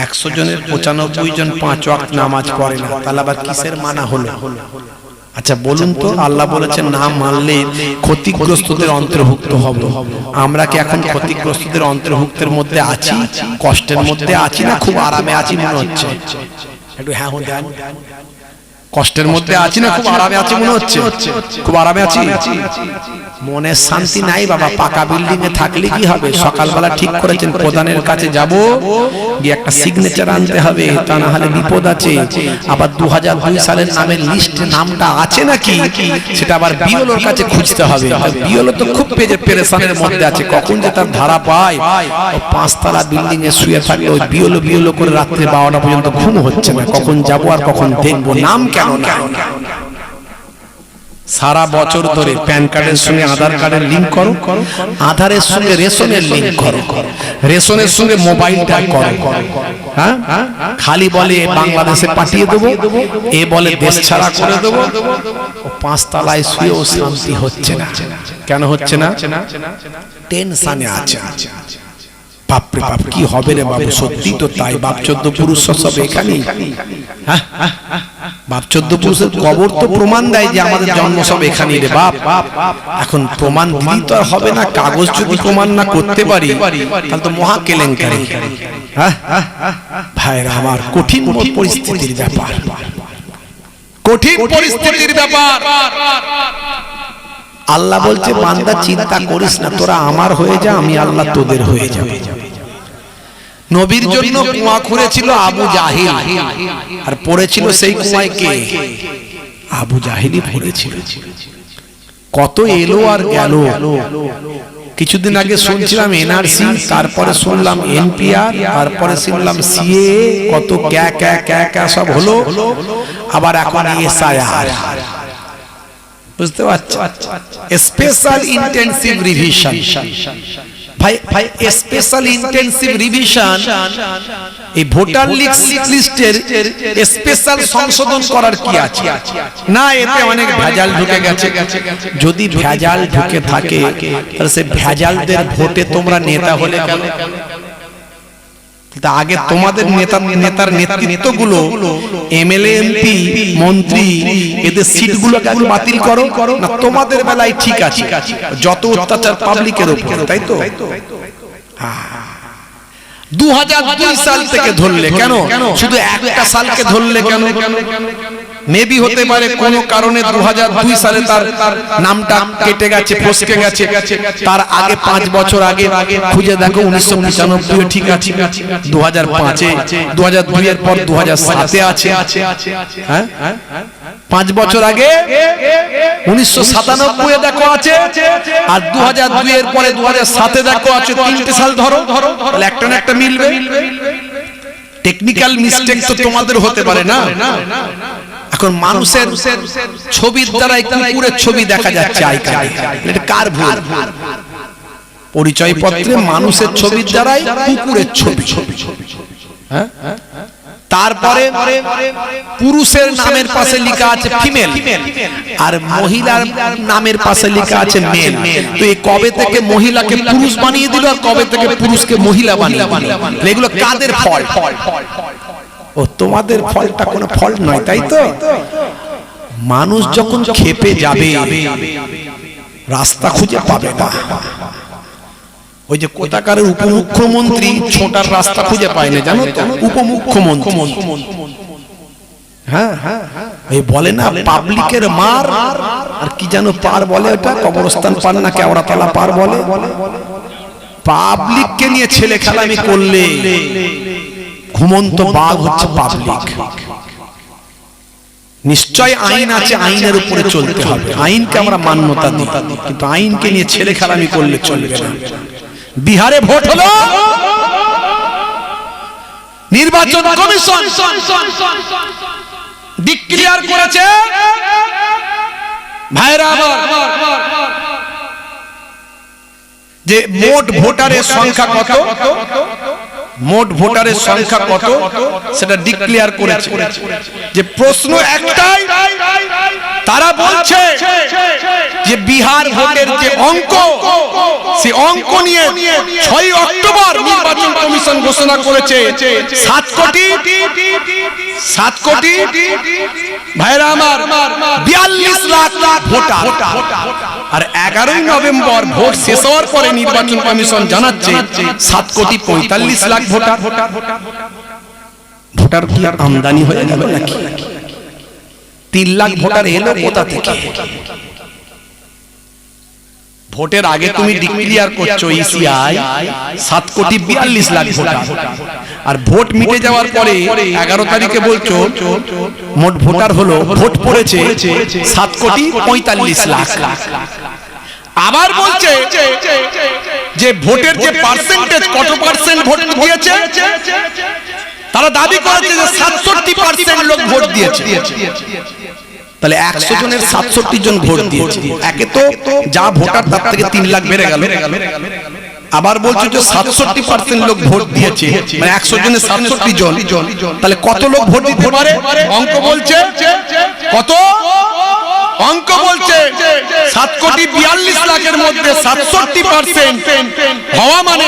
100 জনের 95 জন 5 ওয়াক্ত নামাজ পড়ে না, তাহলে আবার কিসের মানা হলো? আচ্ছা বলুন তো, আল্লাহ বলেছেন না মানলে ক্ষতিগ্রস্তদের অন্তর্ভুক্ত হব। আমরা কি এখন ক্ষতিগ্রস্তদের অন্তর্ভুক্তের মধ্যে আছি? কষ্টের মধ্যে আছি না খুব আরামে আছি মনে হচ্ছে? একটু হ্যাঁ হো দেন। কষ্টের মধ্যে আছি না খুব আরামে আছি মনে হচ্ছে? খুব আরামে আছি। মনে শান্তি নাই বাবা। পাকা বিল্ডিং এ থাকলে কি হবে? সকালবেলা ঠিক করেছেন প্রধানের কাছে যাব, গিয়ে একটা সিগনেচার আনতে হবে, তা না হলে বিপদ আছে। আবার 2002 সালের নামের লিস্টে নামটা আছে নাকি সেটা আবার বিএলওর কাছে খুঁজতে হবে। বিএলও তো খুব পেরেশানের মধ্যে আছে, কখন যে তার ধারা পায়। 5 তলা বিল্ডিং এ শুয়ে থাকলে ওই বিএলও করে রাত্রে 12টা পর্যন্ত ঘুম হচ্ছে না, কখন যাব আর কখন দেখবো, নাম কেন না। সারা বছর ধরে প্যান কার্ডের সঙ্গে আধার কার্ডের লিংক করো, আধারের সঙ্গে রেশনের লিংক করো, রেশনের সঙ্গে মোবাইলটা করো। হ্যাঁ, খালি বলে বাংলাদেশে পাঠিয়ে দেবো, এ বলে দেশ ছাড়া করে দেবো। পাঁচতলায় শুয়েও শান্তি হচ্ছে না। কেন হচ্ছে না? টেনশনে আছে। বাপরে বাপ, কি হবে রে বাবু? সত্যি তো তাই। বাপ 14 পুরুষ সব এখানেই। বাপ 14 পুরুষের কবর তো প্রমাণ দেয় যে আমাদের জন্ম সব এখানেই রে বাপ। এখন প্রমাণ দিলেই তো আর হবে না। কাগজ যদি প্রমাণ না করতে পারি তাহলে তো মহা কেলেঙ্কারি। ভাইরা আমার, কঠিন পরিস্থিতির ব্যাপার, কঠিন পরিস্থিতির ব্যাপার। আল্লাহ বলছে বান্দা চিন্তা করিস না, তোরা আমার হয়ে যা, আমি আল্লাহ তোদের হয়ে যাব। নবীর জন্য কুয়া খুঁড়েছিল আবু জাহিল, আর পড়েছিল সেই কুয়ায় কে? আবু জাহিলই পড়েছিল। কত এলো আর গেল। কিছুদিন আগে শুনছিলাম এনআরসি, তারপরে শুনলাম এনপিআর, তারপরে শুনলাম সিএ, কত ক্যা সব হলো। আবার এখন এসআইআর। বুঝতে পারছো? Special intensive revision. ভাই স্পেশাল ইন্টেনসিভ রিভিশন এই ভোটার লিস্টের স্পেশাল সংশোধন করার কি আছে? না, এতে অনেক ভেজাল ঢুকে গেছে। যদি ভেজাল ঢুকে থাকে তাহলে সে ভেজালদের ভোটে তোমরা নেতা হলে কেন? আগে তোমাদের নেতার নেতৃত্বগুলো, এমএলএ, এমপি, মন্ত্রী, এদের সিটগুলোকে আগে বাতিল করো না। তোমাদের বেলায় ঠিক আছে, যত অত্যাচার পাবলিকের উপর, তাই তো? 2002 সাল থেকে ধরলে কেন? শুধু একটা সালকে ধরলে কেন? মেবি হতে পারে কোন কারণে 2002 সালে তার নামটা কেটে গেছে, ফসকে গেছে। তার আগে 5 বছর আগে খুঁজে দেখো, 1995 ঠিক আছে, 2005-এ, 2002 এর পর 2007-এ আছে। হ্যাঁ, 5 বছর আগে 1997-এ দেখো আছে, আর 2002 এর পরে 2007-এ দেখো আছে। 3টে সাল ধরো, তাহলে একটা না একটা মিলবে। টেকনিক্যাল মিস্টেক তো তোমাদের হতে পারে না। এখন মানুষের ছবির দ্বারা কুকুরের ছবি দেখা যাচ্ছে আই কার্ডে। এটা কার ভুল? পরিচয় পত্রে মানুষের ছবির দ্বারাই কুকুরের ছবি। হ্যাঁ, তারপরে পুরুষের নামের পাশে লেখা আছে ফিমেল, আর মহিলার নামের পাশে লেখা আছে মেল। তো এই কবে থেকে মহিলাকে পুরুষ বানিয়ে দিল, আর কবে থেকে পুরুষকে মহিলা বানিয়ে দিল? এগুলো কাদের ফল্ট? ও তোমাদের ফলটা কোনো ফল্ট নয়, তাই তো? মানুষ যখন খেপে যাবে রাস্তা খুঁজে পাবে না। ওই যে কোথাকারের উপমুখ্যমন্ত্রী ছোটার রাস্তা খুঁজে পায় না, জানো তো? উপমুখ্যমন্ত্রী, হ্যাঁ, এই বলে না পাবলিকের মার, আর কি জানো পার বলে, ওটা কবরস্থান পার না কেওড়াতলা পার বলে। পাবলিককে নিয়ে ছেলে খেলামি করলে ঘুমন্ত বাঘ হচ্ছে পাবলিক। নিশ্চয় আইন আছে, আইনের উপরে চলতে হবে, আইনকে আমরা মান্যতা দিই, কিন্তু আইনকে নিয়ে ছেলে খেলামি করলে চলবে না। বিহারে ভোট হলো, নির্বাচন কমিশন ডিক্লেয়ার করেছে, ভাইরা আমার, যে মোট ভোটারের সংখ্যা কত, মোট ভোটারের সংখ্যা কত সেটা ডিক্লেয়ার করেছে। যে প্রশ্ন একটাই, তারা বলছে যে বিহার ভোটের যে অঙ্ক, সেই অঙ্ক নিয়ে 6 অক্টোবর নির্বাচন কমিশন ঘোষণা করেছে 7 কোটি ভাইরা আমার 42 লাখ ভোটার। আর 11ই নভেম্বর ভোট শেষ হওয়ার পরে নির্বাচন কমিশন জানাচ্ছে 7,45 লাখ ভোটার। ভোটার কি আমদানি হয়ে যাবে নাকি? 3 লাখ ভোটার এলো কোথা থেকে? ভোটের আগে তুমি ডিক্লেয়ার করছো ইসিআই 7,42 লাখ ভোটার, আর ভোট মিটে যাওয়ার পরে 11 তারিখে বলছো মোট ভোটার হলো, ভোট পড়েছে 7,45 লাখ। আবার বলছে যে ভোটের যে পার্সেন্টেজ, কত পার্সেন্ট ভোট দিয়েছে, তারা দাবি করেছে যে 67% লোক ভোট দিয়েছে। তাহলে 100 জনের 67 জন ভোট দিয়েছে। একে তো যা ভোটার তার থেকে 3 লাখ বেড়ে গেল, আবার বলছো যে 67% লোক ভোট দিয়েছে, মানে 100 জনের 67 জন, তাহলে কত লোক ভোট দিতে পারে? অঙ্ক বলছে কত? অঙ্ক বলছে 7,42,00,000-এর মধ্যে 67% হওয়া মানে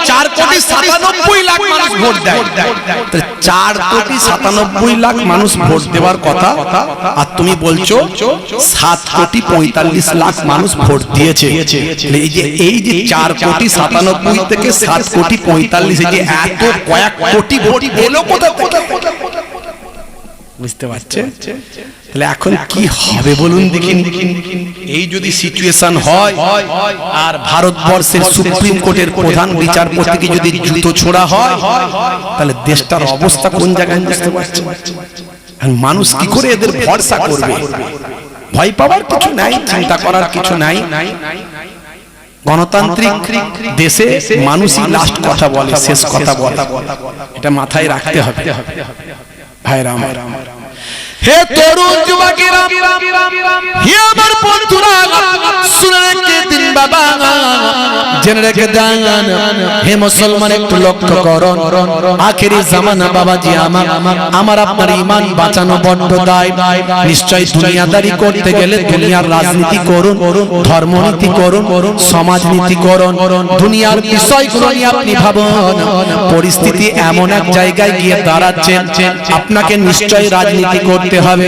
4,97,00,000 মানুষ ভোট দেয়। 4,97,00,000 মানুষ ভোট দেওয়ার কথা, আর তুমি বলছো 7,45,00,000 মানুষ ভোট দিয়েছে। এই যে 4,97,00,000 থেকে 7,45,00,000, এই যে এত কয়েক কোটি ভোট এলো কোথা থেকে? বুঝতে পারছেন? তাহলে এখন কি হবে বলুন দেখি। এই যদি সিচুয়েশন হয় আর ভারতবর্ষের সুপ্রিম কোর্টের প্রধান বিচারপতিকে যদি জুতো ছোড়া হয়, তাহলে দেশটার অবস্থা কোন জায়গায়? বুঝতে পারছেন? মানুষ কি করে এদের ভরসা করবে? ভয় পাওয়ার কিছু নাই, চিন্তা করার কিছু নাই। গণতান্ত্রিক দেশে মানুষই লাস্ট কথা বলে, শেষ কথা বলে, এটা মাথায় রাখতে হবে ভাইরা আমার। হে তরুণ যুবকেরা, হে আমার বন্ধুরা, শুনে রেখে দিন বাবা, জেনে রেখে দেন। হে মুসলমান, একটু লক্ষ্য করুন, আখেরি জামানা বাবাজি আমার আপনার ঈমান বাঁচানো বড্ড দায়। নিশ্চয় দুনিয়াদারি করতে গেলে দুনিয়ার রাজনীতি করুন, ধর্মনীতি করুন, সমাজনীতি করুন, দুনিয়ার বিষয়গুলো নিয়ে আপনি ভাবুন। পরিস্থিতি এমন এক জায়গায় গিয়ে দাঁড়াচ্ছে, আপনাকে নিশ্চয় রাজনীতি করতে হবে।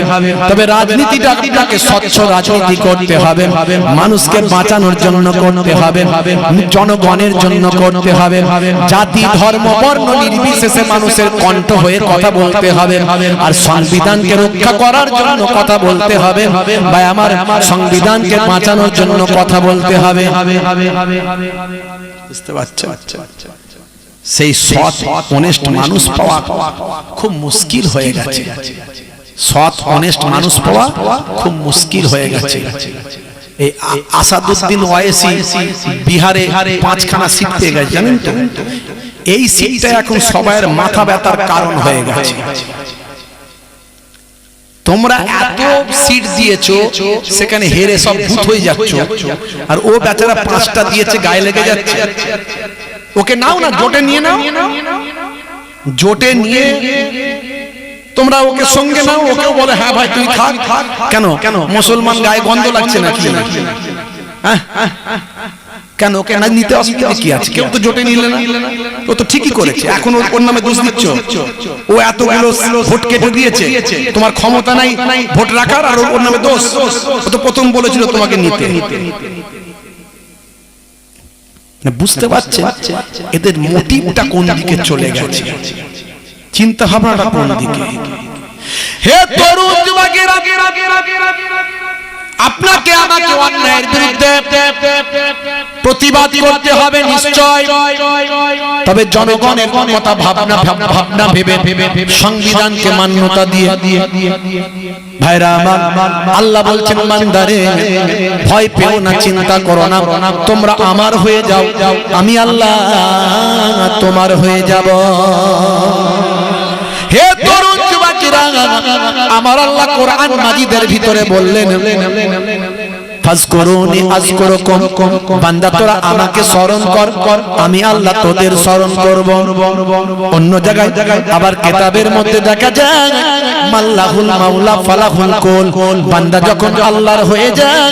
তবে রাজনীতিটা আপনাকে স্বচ্ছ রাজনীতি করতে হবে, মানুষকে বাঁচানোর জন্য করতে হবে, জনগণের জন্য করতে হবে, জাতি ধর্ম বর্ণ নির্বিশেষে মানুষের কণ্ঠ হয়ে কথা বলতে হবে, আর সংবিধানকে রক্ষা করার জন্য কথা বলতে হবে। ভাই আমার, সংবিধানকে বাঁচানোর জন্য কথা বলতে হবে। বুঝতে পারছেন? সেই সৎ অনেস্ট মানুষ পাওয়া খুব মুশকিল হয়ে গেছে। সৎ অনেস্ট মানুষ পাওয়া খুব মুশকিল হয়ে গেছে। এই আসাদুদ্দিন ওয়াইসি বিহারে 5খানা সিট পেয়ে গেছে, জানেন তো? এই সিটটা এখন সবার মাথা ব্যথার কারণ হয়ে গেছে। তোমরা এত সিট দিয়েছো, সেখানে হেরে সব ভূত হয়ে যাচ্ছ, আর ও বেচারা 5টা দিয়েছে, গায়ে লেগে যাচ্ছে। ওকে নাও না, জোটে নিয়ে নাও, জোটে নিয়ে তোমরা ওকে সঙ্গে নাও, ওকেও বলে হ্যাঁ ভাই তুই থাক। কেন মুসলমান গায়ে গন্ধ লাগছে না? কেন ওকে না নিতে অসুবিধা কি আছে? কেউ তো জোটে নিলে না, ও তো ঠিকই করেছে। এখন ওর নামে দোষ দিচ্ছ? ও এতগুলো ভোট কেটে দিয়েছে, তোমার ক্ষমতা নাই ভোট রাখার, আর ওর নামে দোষ? ও তো প্রথম বলেছিল তোমাকে নিতে। বুঝতে পারছে এদের মোটিভটা কোন দিকে চলে গেছে, চিন্তা ভাবনাটা কোন দিকে? হে তরুণ যুবকেরা, আপনাকে আমাকে অন্যায়ের বিরুদ্ধে প্রতিবাদ করতে হবে নিশ্চয়, তবে জনগণের কথা ভাবনা ভেবে সংবিধানকে মান্যতা দিয়ে। ভাইরা আমার, আল্লাহ বলছেন বান্দারে ভয় পেও না, চিন্তা করো না, তোমরা আমার হয়ে যাও, আমি আল্লাহ তোমার হয়ে যাব। হে তরুণ যুবকেরা, আমার আল্লাহ কোরআন মাজিদের ভিতরে বললেন ফাজকুরুনি আযকুরুকুম, বান্দা তোরা আমাকে স্মরণ কর, আমি আল্লাহ তোদের স্মরণ করব। অন্য জায়গায় আবার কিতাবের মধ্যে দেখা যায় মাল্লাহুল মাওলা ফালাহুল কুল, বান্দা যখন আল্লাহর হয়ে যায়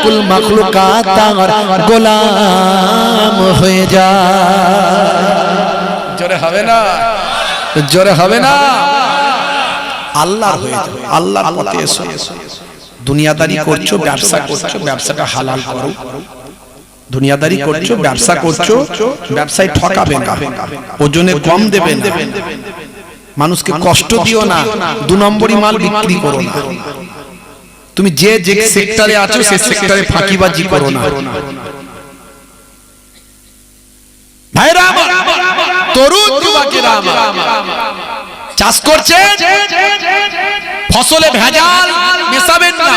কুল মাখলুকাত তার গোলাম হয়ে যায়। জোরে হবে না? জোরে হবে না? আল্লাহর হয়ে যাও, আল্লাহর পথে এসো। দুনিয়াদারি করছো, ব্যবসা করছো, ব্যবসাটা হালাল করো। দুনিয়াদারি করছো, ব্যবসা করছো, ব্যবসায় ঠকাবে না, ওজনে কম দেবে না, মানুষকে কষ্ট দিও না, 2 নম্বরই মাল বিক্রি করো না। তুমি যে সেক্টরে আছো সেই সেক্টরে ফাঁকিবাজি করো না। ভাইরা আমার, তরুণ যুবকেরা আমার, চাষ করছে, ফসলে ভেজাল মেশাবেন না।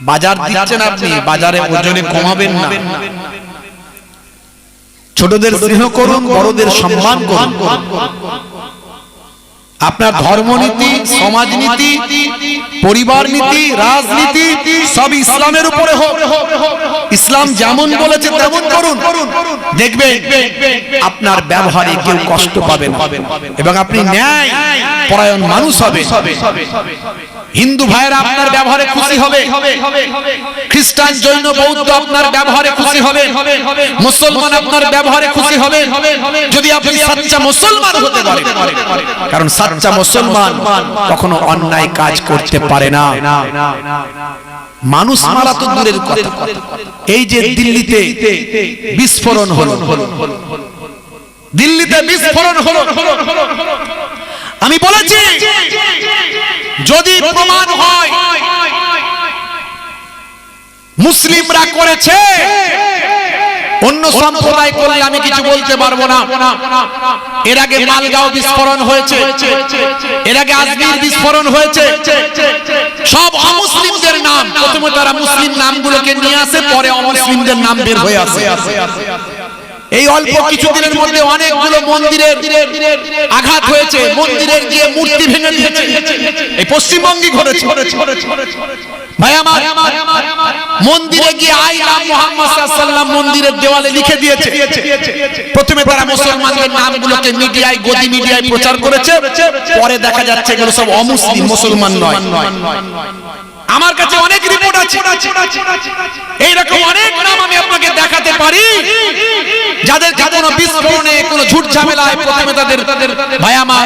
বাজার দিচ্ছেন আপনি, বাজারে ওজনে কমাবেন না। ছোটদের স্নেহ করুন, বড়দের সম্মান করুন। আপনার ধর্মনীতি, সমাজনীতি, পরিবার নীতি, রাজনীতি সব ইসলামের উপরে হোক। ইসলাম যেমন বলেছে তেমন করুন, দেখবে আপনার ব্যবহারে কেউ কষ্ট পাবে না এবং আপনি ন্যায় পরায়ণ মানুষ হবে। হিন্দু ভাইয়েরা আপনার ব্যবহারে খুশি হবে, খ্রিস্টান, জৈন, বৌদ্ধ আপনার ব্যবহারে খুশি হবে, মুসলমান আপনার ব্যবহারে খুশি হবে যদি আপনি সচ্চা মুসলমান হতে পারেন। কারণ সচ্চা মুসলমান কখনো অন্যায় কাজ করতে পারে না। মানুষ মারা তো দূরের কথা, এই যে দিল্লিতে বিস্ফোরণ হলো, দিল্লিতে বিস্ফোরণ হলো, আমি বলেছি যদি প্রমাণ হয় মুসলিমরা করেছে, অন্য সম্প্রদায় করলে আমি কিছু বলতে পারবো না। এর আগে মালগাঁও বিস্ফোরণ হয়েছে, এর আগে আজমির বিস্ফোরণ হয়েছে, সব অমুসলিমদের নাম। প্রথমে তারা মুসলিম নামগুলোকে নিয়ে আসে, পরে অমুসলিমদের নাম বের হয়ে আসে। এই অল্প কিছুদিনের মধ্যে অনেকগুলো মন্দিরের আঘাত হয়েছে, মন্দিরের গিয়ে মূর্তি ভেঙে দিয়েছে, এই পশ্চিমবঙ্গে ঘটেছে। ভাই আমার, মন্দিরে গিয়ে আই লাভ মুহাম্মদ সাল্লাল্লাহু আলাইহি ওয়াসাল্লাম মন্দিরের দেওয়ালে লিখে দিয়েছে। প্রথমে তারা মুসলমানদের নামগুলোকে মিডিয়ায়, গদি মিডিয়ায় প্রচার করেছে, পরে দেখা যাচ্ছে এগুলো সব অমুসলিম, মুসলমান নয়। আমার কাছে অনেক রিপোর্ট আছে, এইরকম অনেক নাম আমি আপনাকে দেখাতে পারি যাদের কোনো বিস্ফোরণে, কোনো ঝুট ঝামেলায় প্রথমে তাদের ভাই আমার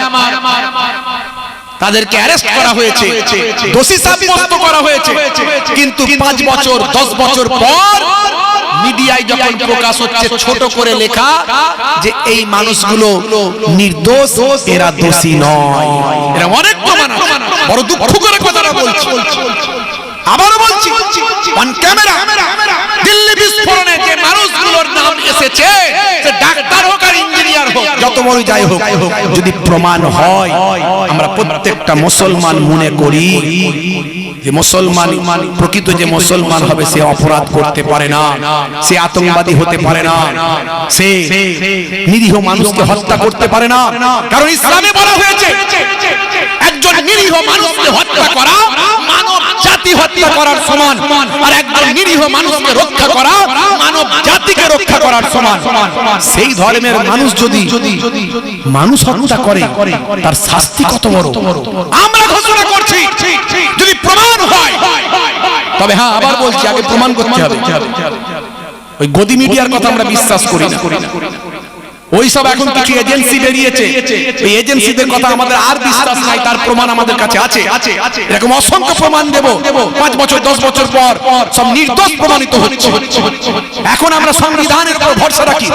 তাদেরকে অ্যারেস্ট করা হয়েছে, দোষী সাব্যস্ত করা হয়েছে, কিন্তু 5 বছর 10 বছর পর মিডিয়ায় যখন প্রকাশ হচ্ছে ছোট করে লেখা যে এই মানুষগুলো নির্দোষ, এরা দোষী নয়, এরা অনেক প্রমাণ আছে। বড় দুঃখ করে কথাটা বলছি, আবার বলছি অন ক্যামেরা, দিল্লি বিস্ফোরণে যে মানুষগুলোর নাম এসেছে, সে ডাক্তার হোক আর ইঞ্জিনিয়ার হোক, যত বড় যাই হোক, যদি প্রমাণ হয়, আমরা প্রত্যেকটা মুসলমান মনে করি যে মুসলমান, প্রকৃত যে মুসলমান হবে সে অপরাধ করতে পারে না, সে আতঙ্কবাদী হতে পারে না, সে নিরীহ মানুষকে হত্যা করতে পারে না। কারণ ইসলামে বলা হয়েছে একজন নিরীহ মানুষকে হত্যা করা মানব জাতি হত্যা করার সমান, আর একজন নিরীহ মানুষকে রক্ষা করা মানব জাতিকে রক্ষা করার সমান। সেই ধর্মের মানুষ যদি মানুষ হত্যা করে, তার শাস্তি কত বড় আমরা ঘোষণা করছি যদি প্রমাণ হয়। তবে হ্যাঁ, আবার বলছি, আগে প্রমাণ করতে হবে। ওই গদি মিডিয়ার কথা আমরা বিশ্বাস করি না। ওই সব এখন কিছু এজেন্সি বেরিয়েছে, এই এজেন্সিদের কথা আমাদের আর বিশ্বাস নাই, তার প্রমাণ আমাদের কাছে আছে। এরকম অসংখ্য প্রমাণ দেব, 5 বছর 10 বছর পর সব নির্দোষ প্রমাণিত হচ্ছে। এখন আমরা সংবিধানের উপর ভরসা রাখি,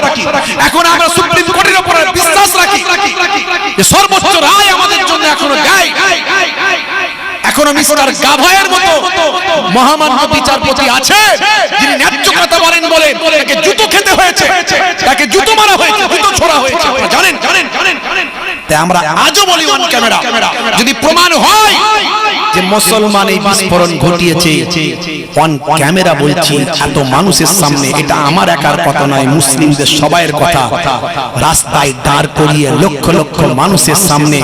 এখন আমরা সুপ্রিম কোর্টের উপর বিশ্বাস রাখি যে সর্বোচ্চ রায় আমাদের জন্য এখনো দেয়। এখনো মিস্টার গাভায়ের মতো মহামান্য বিচারপতি আছে যিনি ন্যায্য কথা বলেন বলে তাকে জুতো খেতে হয়েছে, তাকে জুতো মারা হয়েছে, জুতো ছোড়া হয়েছে। আপনারা জানেন। তাই আমরা আজও বলি অন ক্যামেরা, যদি প্রমাণ হয় যে মুসলমান এই বিস্ফোরণ ঘটিয়েছে, অন ক্যামেরা বলছি এত মানুষের সামনে, এটা আমার একার কথা নয়, মুসলিমদের সবাইয়ের কথা, রাস্তায় দাঁড় করিয়ে লক্ষ লক্ষ মানুষের সামনে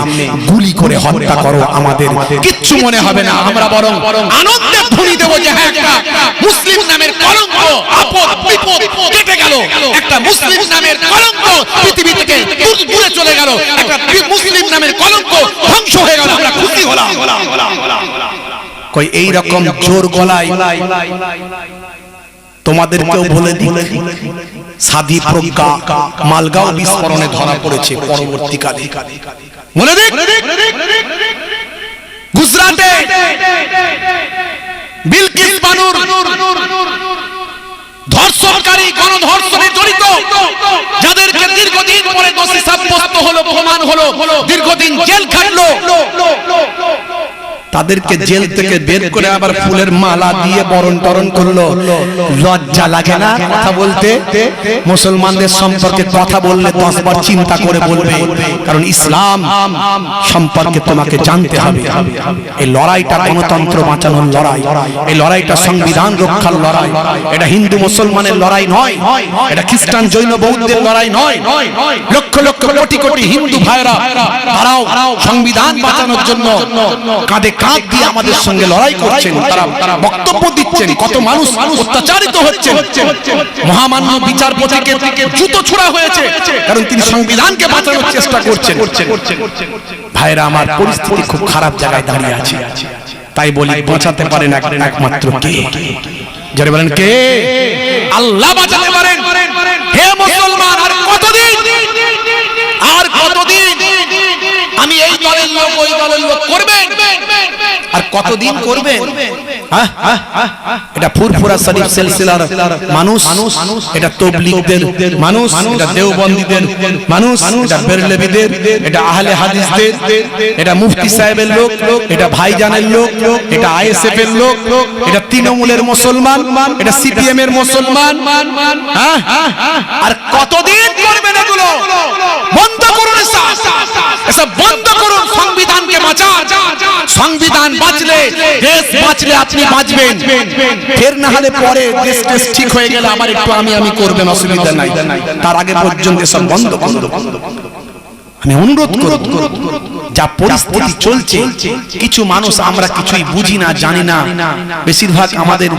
গুলি করে হত্যা করো, আমাদের কিচ্ছু মনে হবে না। আমরা বরং আনন্দের ধ্বনি দেব যে হ্যাঁ, একটা মুসলিম নামের কলঙ্ক, আপদ বিপদ কেটে গেল, একটা মুসলিম নামের কলঙ্ক পৃথিবী থেকে দূরে চলে গেল, একটা মুসলিম নামের কলঙ্ক ধ্বংস হয়ে গেল, আমরা খুশি হলাম। কই এই রকম জোর গলায় তোমাদেরকেও বলে দিই, সাধী প্রজ্ঞা মালগাঁও বিস্ফোরণে ধরা পড়েছে পরবর্তীকালে। মনে দিক গুজরাটে বিলকিস বানুর ধর্ষণকারী, গণধর্ষণে জড়িত, যাদেরকে দীর্ঘদিন পরে দোষী সাব্যস্ত হলো, প্রমাণ হলো, দীর্ঘদিন জেল খাটলো, তাদেরকে জেল থেকে বের করে আবার ফুলের মালা দিয়ে বরণ টরণ করলো। লজ্জা লাগে না কথা বলতে? মুসলমানদের সম্পর্কে কথা বললে 10 বার চিন্তা করে বলবে, কারণ ইসলাম সম্পর্কে তোমাকে জানতে হবে। এই লড়াইটা গণতন্ত্র বাঁচানোর লড়াই, এই লড়াইটা সংবিধান রক্ষার লড়াই। এটা হিন্দু মুসলমানের লড়াই নয়, এটা খ্রিস্টান জৈন বৌদ্ধের লড়াই নয়। লক্ষ লক্ষ কোটি কোটি হিন্দু ভাইরা তারাও সংবিধান বাঁচানোর জন্য কাঁধে কাঁধ দিয়ে আমাদের সঙ্গে লড়াই করছেন, তারা বক্তব্য দিচ্ছেন। কত মানুষ অত্যাচারিত হচ্ছেন, মহামান্য বিচারপতিকে জুতো ছোড়া হয়েছে, কারণ তিনি সংবিধানকে বাঁচানোর চেষ্টা করছেন। ভাইরা আমার, পরিস্থিতি খুব খারাপ জায়গায় দাঁড়িয়ে আছে। তাই বলি, বাঁচাতে পারেন একমাত্র কে? যারা বলেন কে? আল্লাহ বাঁচাতে পারেন। হে মুসলমান, আর কতদিন আমি এই দলের লোক ওই দলের লোক করবেন? আর কতদিন করবেন? এটা ফুরফুরা শরীফ সিলসিলার মানুষ, এটা তাবলীগদের মানুষ, এটা দেওবন্দীদের মানুষ, এটা বেরলভীদের, এটা আহলে হাদিসদের, এটা মুফতি সাহেবের লোক, এটা ভাইজানের লোক, এটা আইএসএফ এর লোক, এটা তৃণমূলের মুসলমান, এটা সিপিএম এর মুসলমান। আর কতদিন করবেন এগুলো? বন্ধ করুন এসব, বন্ধ করুন। সংবিধানকে বাঁচান। সংবিধান বাঁচলে, দেশ বাঁচলে আপনি বাঁচবেন। ফের না হলে পরে দেশ ঠিক হয়ে গেলে আবার একটু আমি করবেন, অসুবিধা নাই। তার আগে পর্যন্ত এসব বন্ধ বন্ধ। আমি অনুরোধ করব, যা পরিস্থিতি চলছে, কিছু মানুষ আমরা কিছুই বুঝি না, জানি না। বেশিরভাগ আমাদের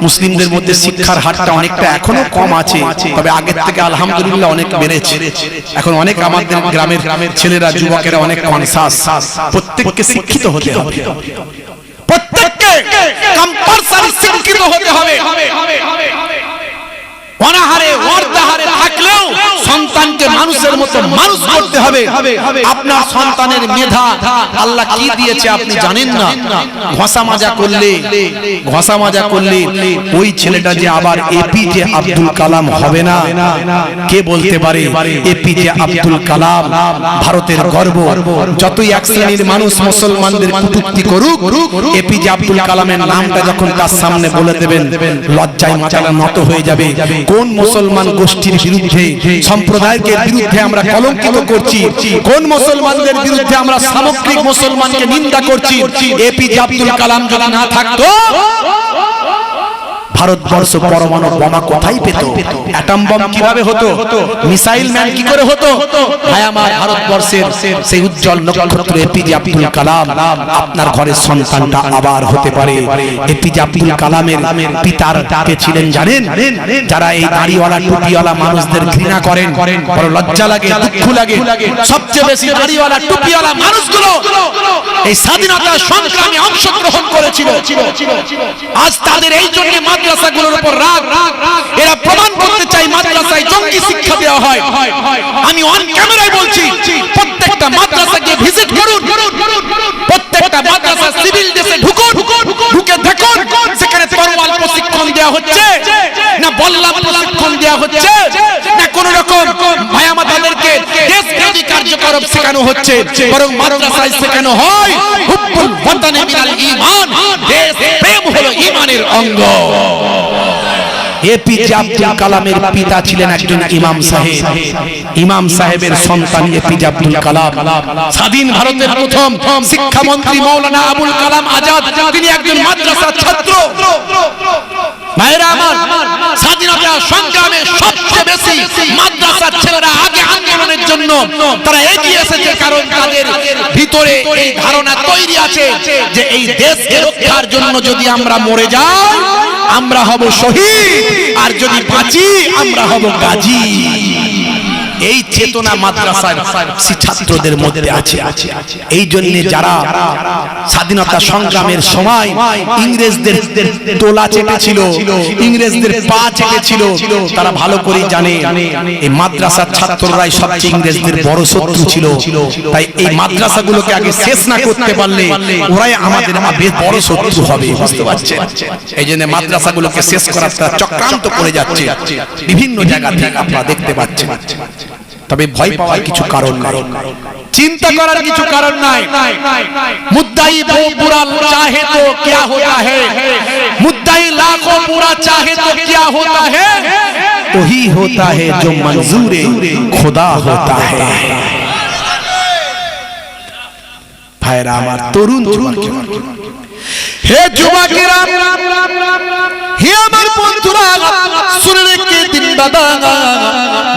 মুসলিমদের মধ্যে শিক্ষার হারটা অনেকটা এখনো কম আছে, তবে আগের থেকে আলহামদুলিল্লাহ অনেক বেড়েছে। এখন অনেক আমাদের গ্রামের ছেলেরা, যুবকেরা অনেক কনসাস। প্রত্যেককে শিক্ষিত হতে হবে, প্রত্যেককে কম্পালসারি শিক্ষিত হতে হবে। অনাহারে অর্ধাহারে থাকলেও সন্তানকে মানুষের মতো মানুষ করতে হবে। আপনার সন্তানের মেধা আল্লাহ কি দিয়েছে আপনি জানেন না। ঘষা মাজা করলে ওই ছেলেটা যে আবার এপিজে আব্দুল কালাম হবে না, কে বলতে পারে? এপিজে আব্দুল কালাম ভারতের গর্ব। যতই এক শ্রেণীর মানুষ মুসলমানদের কটূক্তি করুক, এপিজে আব্দুল কালামের নামটা যখন তার সামনে বলে দেবেন, লজ্জায় মাথাটা নত হয়ে যাবে। কোন মুসলমান গোষ্ঠীর বিরুদ্ধে, সম্প্রদায়ের বিরুদ্ধে আমরা কলঙ্কিত করছি? কোন মুসলমানদের বিরুদ্ধে আমরা সামগ্রিক মুসলমানকে নিন্দা করছি? এপিজে আব্দুল কালাম যদি না থাকতো, ভারতবর্ষ পরমাণু বোমা কোথায় পেত? অ্যাটম বম কিভাবে হতো? মিসাইল ম্যান কি করে হতো? ভাই আমার, ভারতবর্ষের সেই উজ্জ্বল নক্ষত্র এপিজে আব্দুল কালাম আপনার ঘরের সন্তানটা আবার হতে পারে। এপিজে আব্দুল কালামের পিতার কে ছিলেন জানেন? যারা এই দাড়িওয়ালা টুপিওয়ালা মানুষদের ঘৃণা করেন, বড় লজ্জা লাগে, দুঃখ লাগে। সবচেয়ে বেশি দাড়িওয়ালা টুপিওয়ালা মানুষগুলো এই স্বাধীনতা সংগ্রামে অংশগ্রহণ করেছিল। আজ তাদের এই জন্য মাদ্রাসাগুলোর উপর রাগ। এরা প্রমাণ করতে চাই মাদ্রাসায় জঙ্গি শিক্ষা দেওয়া হয়। আমি অন ক্যামেরায় বলছি, প্রত্যেকটা মাদ্রাসা গিয়ে ভিজিট করুন, প্রত্যেকটা মাদ্রাসা সিভিল ড্রেসে ঢুকুন, ঢুকে দেখুন সেখানে তরোয়াল প্রশিক্ষণ দেওয়া হচ্ছে না, বল্লা প্রশিক্ষণ দেওয়া হচ্ছে না, কোন রকম ভাই আমাদেরকে দেশ বিরোধী কার্যকলাপ শেখানো হচ্ছে। বরং মাদ্রাসায় শেখানো হয় হুব্বুল ওয়াতানি মিনাল ঈমান, দেশ প্রেম হলো ঈমানের অঙ্গ। এপিজে আব্দুল কালামের পিতা ছিলেন একজন ইমাম সাহেব। ইমাম সাহেবের সন্তান এপিজে আব্দুল কালাম। স্বাধীন ভারতের প্রথম শিক্ষামন্ত্রী মাওলানা আবুল কালাম আজাদ, তিনি একজন মাদ্রাসার ছাত্র। ভাইরা আমার, স্বাধীনতা সংগ্রামে সবচেয়ে বেশি মাদ্রাসার ছেলেরা আগে আন্দোলনের জন্য তারা এগিয়ে এসেছে, কারণ তাদের ভিতরে এই ধারণা তৈরি আছে যে এই দেশকে রক্ষার জন্য যদি আমরা মরে যাই আমরা হব শহীদ, আর যদি বাঁচি আমরা হব গাজী। এই চেতনা মাদ্রাসার ছাত্রদের মধ্যে আছে। এই জন্য যারা স্বাধীনতা সংগ্রামের সময় ইংরেজদের তোলা চেটেছিল, ইংরেজদের পা চেটেছিল, তারা ভালো করে জানে এই মাদ্রাসার ছাত্ররাই সবচেয়ে ইংরেজদের বড় শত্রু ছিল। তাই এই মাদ্রাসাগুলোকে আগে শেষ না করতে পারলে ওরাই আমাদের বড় শত্রু হবে, বুঝতে পারছেন? এই জন্য মাদ্রাসাগুলোকে শেষ করার চক্রান্ত করে যাচ্ছে বিভিন্ন জায়গা থেকে, আপনারা দেখতে পাচ্ছেন। তবে ভয় পাওয়ার কিছু কারণ নাই। चिंता करार কিছু কারণ নাই मुद्दाई वो बुरा चाहे तो क्या होता है मुद्दाई लाखों बुरा चाहे तो क्या होता है वही होता है जो मंजूर खुदा होता है भाईरा আমার তরুণ হে যুবকেরা হে আমার বন্ধুরা শুনে রেখে দিন দাদা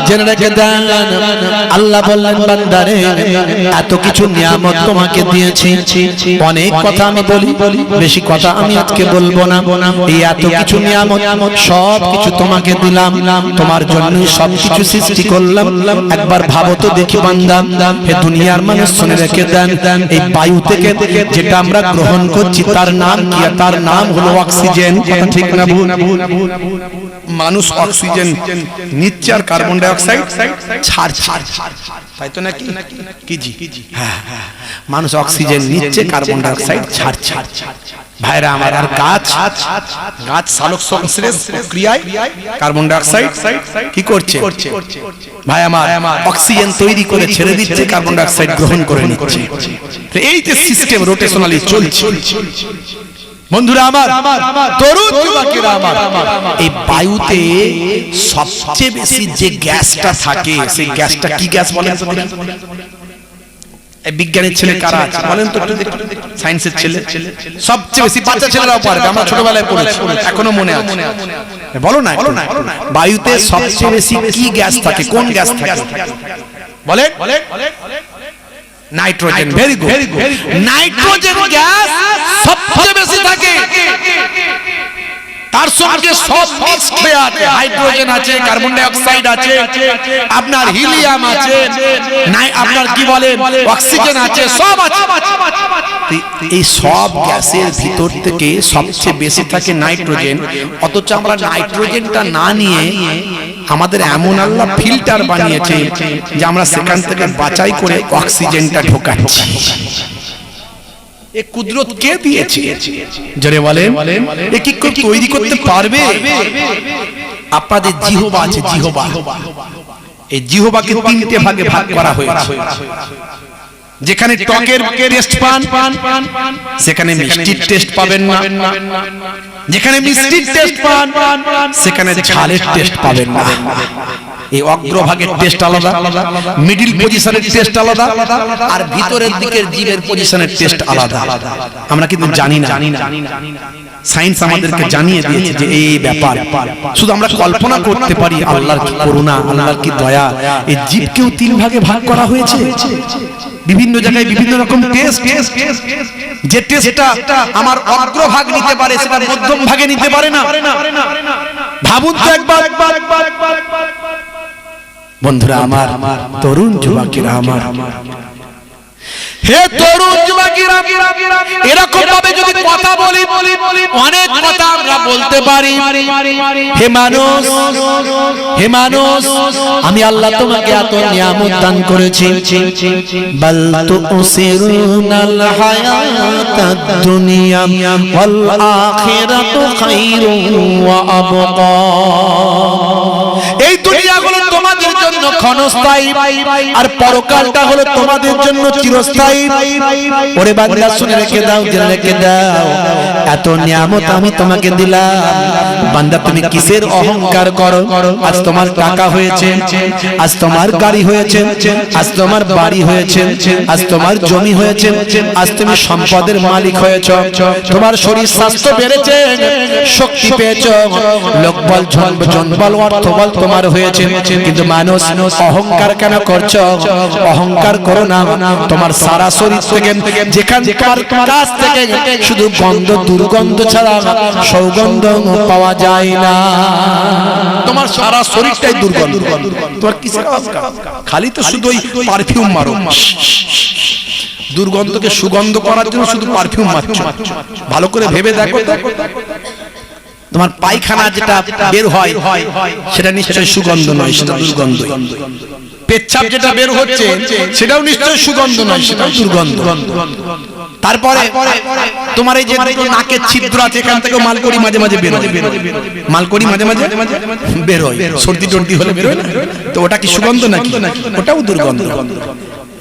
জেনে রেখে দেন আল্লাহ বললেন বান্দারে এত কিছু নিয়ামত তোমাকে দিয়েছি অনেক কথা আমি বলি বেশি কথা আমি আজকে বলবো না এই এত কিছু নিয়ামত সব কিছু তোমাকে দিলাম তোমার জন্য সব কিছু সৃষ্টি করলাম একবার ভাবো তো দেখি বান্দা হে দুনিয়ার মানুষ শুনে রেখে দেন এই বায়ু থেকে যেটা আমরা গ্রহণ করছি তার নাম কি তার নাম হলো অক্সিজেন কথা ঠিক না ভুল মানুষ অক্সিজেন নিচ্ছে আর কার্বন ডাই অক্সাইড ছাড়ছে তাই তো নাকি কি জি হ্যাঁ মানুষ অক্সিজেন নিচ্ছে কার্বন ডাই অক্সাইড ছাড়ছে ভাইরা আমার আর গাছ সালোক সংশ্লেষ প্রক্রিয়ায় কার্বন ডাই অক্সাইড কি করছে ভাই আমার অক্সিজেন তৈরি করে ছেড়ে দিচ্ছে কার্বন ডাই অক্সাইড গ্রহণ করে নিচ্ছে এই যে সিস্টেম রোটেশনালি চলছে বন্ধুরা আমার তরুণ যুবকেরা আমার এই বায়ুতে সবচেয়ে বেশি যে গ্যাসটা থাকে সেই গ্যাসটা কি গ্যাস বলেন তো এই বিজ্ঞানের ছেলে কারা আছে বলেন তো সায়েন্সের ছেলে সবচেয়ে বেশি বাচ্চা ছেলেরাও পারে আমরা ছোটবেলায় পড়েছি এখনো মনে আছে বলো না বায়ুতে সবচেয়ে বেশি কি গ্যাস থাকে কোন গ্যাস থাকে বলেন nitrogen very good nitrogen gas সবচেয়ে বেশি থাকে তার সঙ্গে সব মিক্সড হয়ে আছে হাইড্রোজেন আছে কার্বন ডাই অক্সাইড আছে আপনার হিলিয়াম আছে আপনার কি বলে অক্সিজেন আছে সব আছে এই সব গ্যাসের ভিতর থেকে সবচেয়ে বেশি থাকে নাইট্রোজেন অথচ আমরা নাইট্রোজেনটা না নিয়ে আমাদের এমন আল্লাহ ফিল্টার বানিয়েছে যে আমরা সেখান থেকে বাছাই করে অক্সিজেনটা ঢোকাচ্ছি এ কুদরত কে দিয়েছে জোরে বলেন এ কি তৈরি করতে পারবে আপনাদের জিহবা আছে জিহবা এই জিহবাকে তিনটে ভাগে ভাগ করা হয়েছে যেখানে টকের টেস্ট পান সেখানে মিষ্টির টেস্ট পাবেন না যেখানে মিষ্টির টেস্ট পান সেখানে ঝালের টেস্ট পাবেন না এই অগ্রভাগের টেস্ট আলাদা মিডল পজিশনের টেস্ট আলাদা আর ভিতরের দিকের জীবের পজিশনের টেস্ট আলাদা আমরা কিন্তু জানি না সায়েন্স আমাদেরকে জানিয়ে দিয়েছে যে এই ব্যাপার শুধু আমরা কল্পনা করতে পারি আল্লাহর কি করুণা আল্লাহর কি দয়া এই জীবকেও তিন ভাগে ভাগ করা হয়েছে বিভিন্ন জায়গায় বিভিন্ন রকম টেস্ট যে টেস্টটা আমার অগ্রভাগ নিতে পারে সেটা মধ্যম ভাগে নিতে পারে না ভাবুন তো একবার বন্ধুরা আমার তরুণ যুবকেরা আমার হে তরুণ যুবকেরা এরকম ভাবে যদি কথা বলি অনেক কথা আমরা বলতে পারি হে মানুষ আমি আল্লাহ তোমাকে এত নিয়ামত দান করেছি বাল তুসিরুনাল হায়াতাদ দুনিয়া ওয়াল আখিরাতু খায়রুন ওয়া আবকা এই দুনিয়া হলো তোমাদের জন্য ক্ষণস্থায়ী আর পরকালটা হলো তোমাদের জন্য চিরস্থায়ী ওরে বান্দা শুনে রেখে দাও জেনে রেখে দাও এত নিয়ামত আমি তোমাকে দিলাম বান্দা তুমি কিসের অহংকার করো আজ তোমার টাকা হয়েছে আজ তোমার গাড়ি হয়েছে আজ তোমার বাড়ি হয়েছে আজ তোমার জমি হয়েছে আজ তুমি সম্পদের মালিক হয়েছো তোমার শরীর স্বাস্থ্য বেড়েছে শক্তি পেয়েছো লোকবল জনবল অর্থবল তোমার হয়েছে কিন্তু মানুষ অহংকার কেন করছো অহংকার করো না তোমার সারা শরীর থেকে যেখান কাছ থেকে শুধু গন্ধ দুর্গন্ধ ছাড়া সৌগন্ধ পাওয়া যায় না তোমার সারা শরীরটাই দুর্গন্ধ তোমার কিসের খালি তো শুধু ওই পারফিউম মারো দুর্গন্ধকে সুগন্ধ করার জন্য শুধু পারফিউম মারছো ভালো করে ভেবে দেখো তো তোমার পায়খানা যেটা বের হয় সেটা নিশ্চয়ই সুগন্ধ নয় সেটা দুর্গন্ধ পেচ্ছাপ যেটা বের হচ্ছে সেটাও নিশ্চয়ই সুগন্ধ নয় সেটাও দুর্গন্ধ তারপরে তোমার এই যে নাকের ছিদ্র আছে এখান থেকে মালকড়ি মাঝে মাঝে বেরোয়, মালকড়ি মাঝে মাঝে বেরোয়, সর্দি টর্দি হলে বেরোয় না, তো ওটা কি সুগন্ধ নাকি? ওটাও দুর্গন্ধ।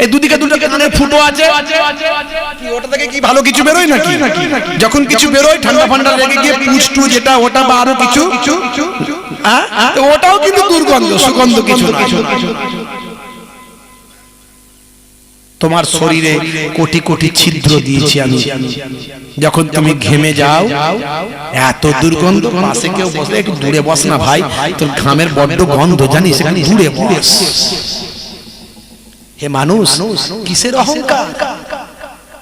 এই দুদিকে দুটো কেতনের ফুটো আছে, ওটা থেকে কি ভালো কিছু বেরোয় নাকি? যখন কিছু বেরোয় ঠান্ডা ফান্ডা লেগে গিয়ে পুষ্টু যেটা ওটা বা আরো কিছু, তো ওটাও কিন্তু দুর্গন্ধ, সুগন্ধ কিছু না। তোমার শরীরে কোটি কোটি ছিদ্র দিয়েছি আমি, যখন তুমি ঘেমে যাও এত দুর্গন্ধ, পাশে কেউ বসলে একটু দূরে বস না ভাই, তোর ঘামের বড্ড গন্ধ জানিস, এখানে দূরে বস। হে মানুষ, কিসের অহংকার,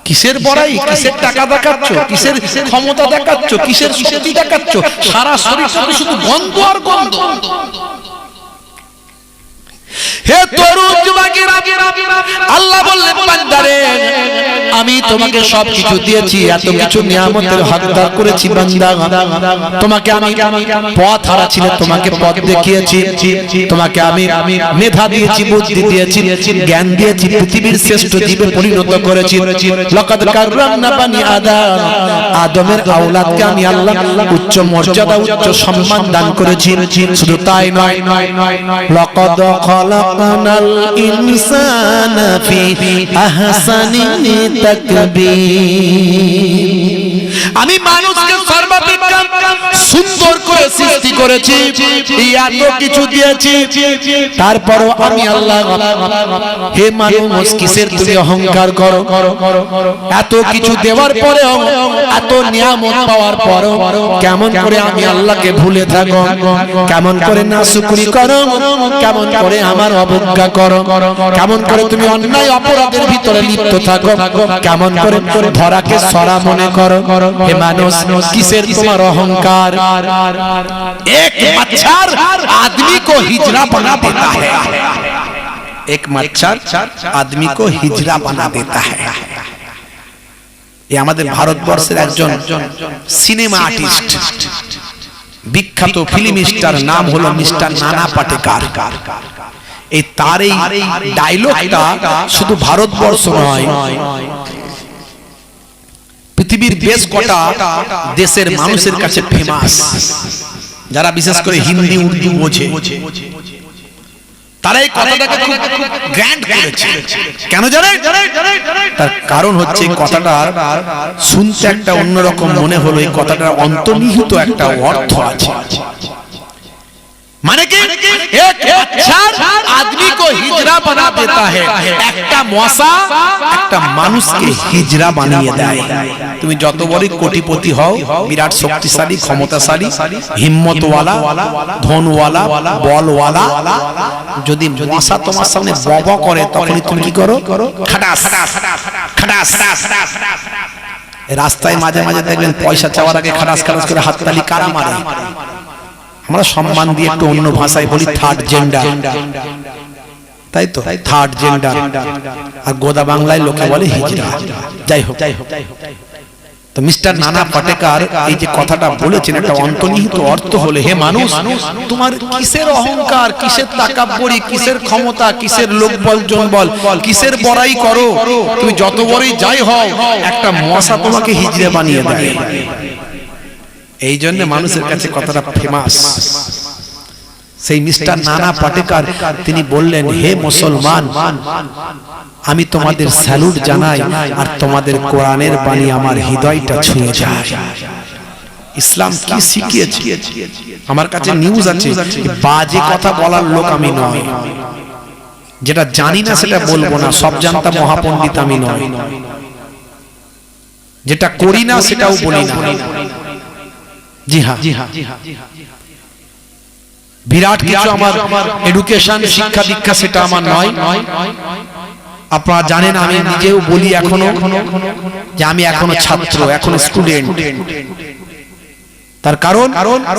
কিসের বড়াই, কিসের টাকা দেখাচ্ছ, কিসের ক্ষমতা দেখাচ্ছ, কিসের শক্তি দেখাচ্ছ? সারা শরীর শুধু গন্ধ আর গন্ধ। হে তরুণ যুবকেরা, আল্লাহ বললেন বান্দারে আমি তোমাকে সব কিছু দিয়েছি, এত কিছু নিয়ামতের হকদার করেছি বান্দা। তোমাকে আমি পথ হারা ছিলে তোমাকে পথ দেখিয়েছি, তোমাকে আমি মেধা দিয়েছি, বুদ্ধি দিয়েছি, জ্ঞান দিয়েছি, পৃথিবীর শ্রেষ্ঠ জীবে পরিণত করেছি। লাকাদ কাররামনা বানি আদম, আদমের আওলাদকে আমি আল্লাহ উচ্চ মর্যাদা, উচ্চ সম্মান দান করেছি। শুধু তাই নয়, লাকাদ খালাকনাল ইনসানা ফি আহসানি তাকবীর, আমি মানুষকে সর্বাপেক্ষা সুন্দর করে সৃষ্টি করেছি, এত কিছু দিয়েছি, তারপরও আমি আল্লাহ। হে মানুষ, কিসের তুমি অহংকার করো? এত কিছু দেওয়ার পরেও, এত নিয়ামত পাওয়ার পরেও কেমন করে আমি আল্লাহকে ভুলে থাকো? কেমন করে নাশুকরি করো? কেমন করে আমার অবজ্ঞা করো? কেমন করে তুমি অন্যায় অপরাধের ভিতরে লিপ্ত থাকো? কেমন করে ধরাকে সরা মনে করো? হে মানুষ, কিসের তোমার অহংকার? এক মচ্ছর आदमी को हिजड़ा बना देता है, एक मच्छर आदमी को हिजड़ा बना देता है। ये আমাদের ভারতবর্ষের একজন সিনেমা আর্টিস্ট, বিখ্যাত ফিল্ম স্টার, নাম হলো মিস্টার নানা পাটেকার। এই তার এই ডায়লগটা শুধু ভারতবর্ষ নয়, পৃথিবীর বেশ কটা দেশের মানুষের কাছে ফেমাস, যারা বিশেষ করে হিন্দি উর্দু বোঝে, তারা এই কথাটাকে খুব গ্র্যান্ড করেছে। কেন জানেন? তার কারণ হচ্ছে কথাটা শুনতে একটা অন্যরকম মনে হলো, এই কথাটার অন্তর্নিহিত একটা অর্থ আছে। মানে কি, এক মচ্ছর आदमी को हिजड़ा बना देता है, একটা মশা একটা মানুষকে হিজড়া বানিয়ে দেয়। তুমি যত বড়ই কোটিপতি হও, বিরাট শক্তিশালী, ক্ষমতাশালী, হিম্মতওয়ালা, ধনওয়ালা, বলওয়ালা, যদি মশা তোমার সামনে বব করে, তখনই তুমি কি করো? খাটাস খাটাস। রাস্তায় মাঝে মাঝে দেখবেন পয়সা চাওয়ার আগে খাটাস খাটাস করে হাততালি কারা মারে? আমরা সম্মান দিয়ে একটু অন্য ভাষায় বলি থার্ড জেন্ডার, তাই তো, থার্ড জেন্ডার। আর গোদা বাংলায় লোকে বলে হিজড়া। যাই হোক, তো মিস্টার নানা পাটেকার এই যে কথাটা বলেছেন, একটা অন্তর্নিহিত অর্থ হলো, হে মানুষ, তোমার কিসের অহংকার, কিসের তাকাব্বরি, কিসের ক্ষমতা, কিসের লোকবল জনবল, কিসের বড়াই করো? তুমি যত বড়ই যাই হও, একটা মশা তোমাকে হিজড়া বানিয়ে দেয়। এই জন্য মানুষের কাছে কথাটা ফেমাস। সেই মিস্টার নানা পাটেকার তিনি বললেন, হে মুসলমান, আমি তোমাদের স্যালুট জানাই, আর তোমাদের কোরআনের বাণী আমার হৃদয়টা ছুঁয়ে যায়। ইসলাম কি শিখিয়েছে? আমার কাছে নিউজ আছে, বাজে কথা বলার লোক আমি নয়, যেটা জানি না সেটা বলবো না, সব জানতা মহাপণ্ডিত আমি নয়, যেটা করি না সেটাও বলি না। জি হ্যাঁ, বিরাট কিছু আমার এডুকেশন, শিক্ষা দীক্ষা সেটা আমার নয়। আপনারা জানেন, আমি নিজেও বলি এখনো যে আমি এখনো ছাত্র, এখনো স্টুডেন্ট। তার কারণ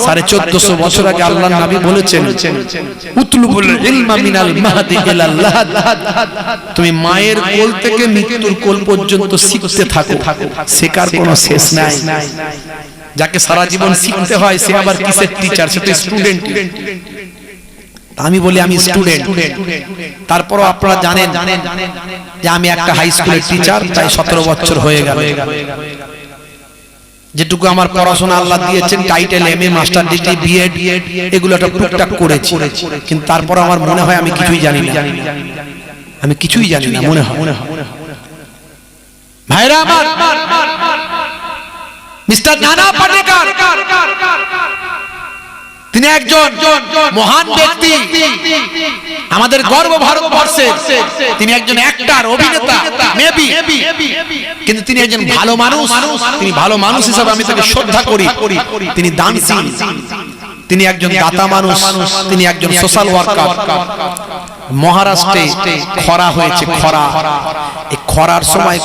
1450 বছর আগে আল্লাহর নবী বলেছেন, উতলুবুল ইলমা মিনাল মাহদি ইলাল লাহাদ, তুমি মায়ের কোল থেকে মৃত্যুর কোল পর্যন্ত শিখতে থাকো, শেখার কোনো শেষ নাই। যাকে সারা জীবন শিখতে হয়, সে আবার কিসের টিচার? সে তো স্টুডেন্ট। আমি বলি আমি স্টুডেন্ট, তারপরও আপনারা জানেন যে আমি একটা হাই স্কুলের টিচার, তাই 17 বছর হয়ে গেল। যেটুকু আমার পড়াশোনা আল্লাহ দিয়েছেন, title MA, master degree, BEd, এগুলো একটা টুকটাক করেছি, কিন্তু তারপর আমার মনে হয় আমি কিছুই জানি না, আমি কিছুই জানি না মনে হয়। ভাইরা আমার, মিস্টার নানা পাটেকর তিনি একজন মহান ব্যক্তি, আমাদের গর্ব ভারতবর্ষে। তিনি একজন অ্যাক্টর, অভিনেতা মেবি, কিন্তু তিনি একজন ভালো মানুষ। তিনি ভালো মানুষ হিসেবে আমি তাকে শ্রদ্ধা করি। তিনি দানশীল, তিনি একজন দাতা মানুষ, তিনি একজন সোশ্যাল ওয়ার্কার। মহারাষ্ট্রে খরা হয়েছে, খরা, এই খরার সময়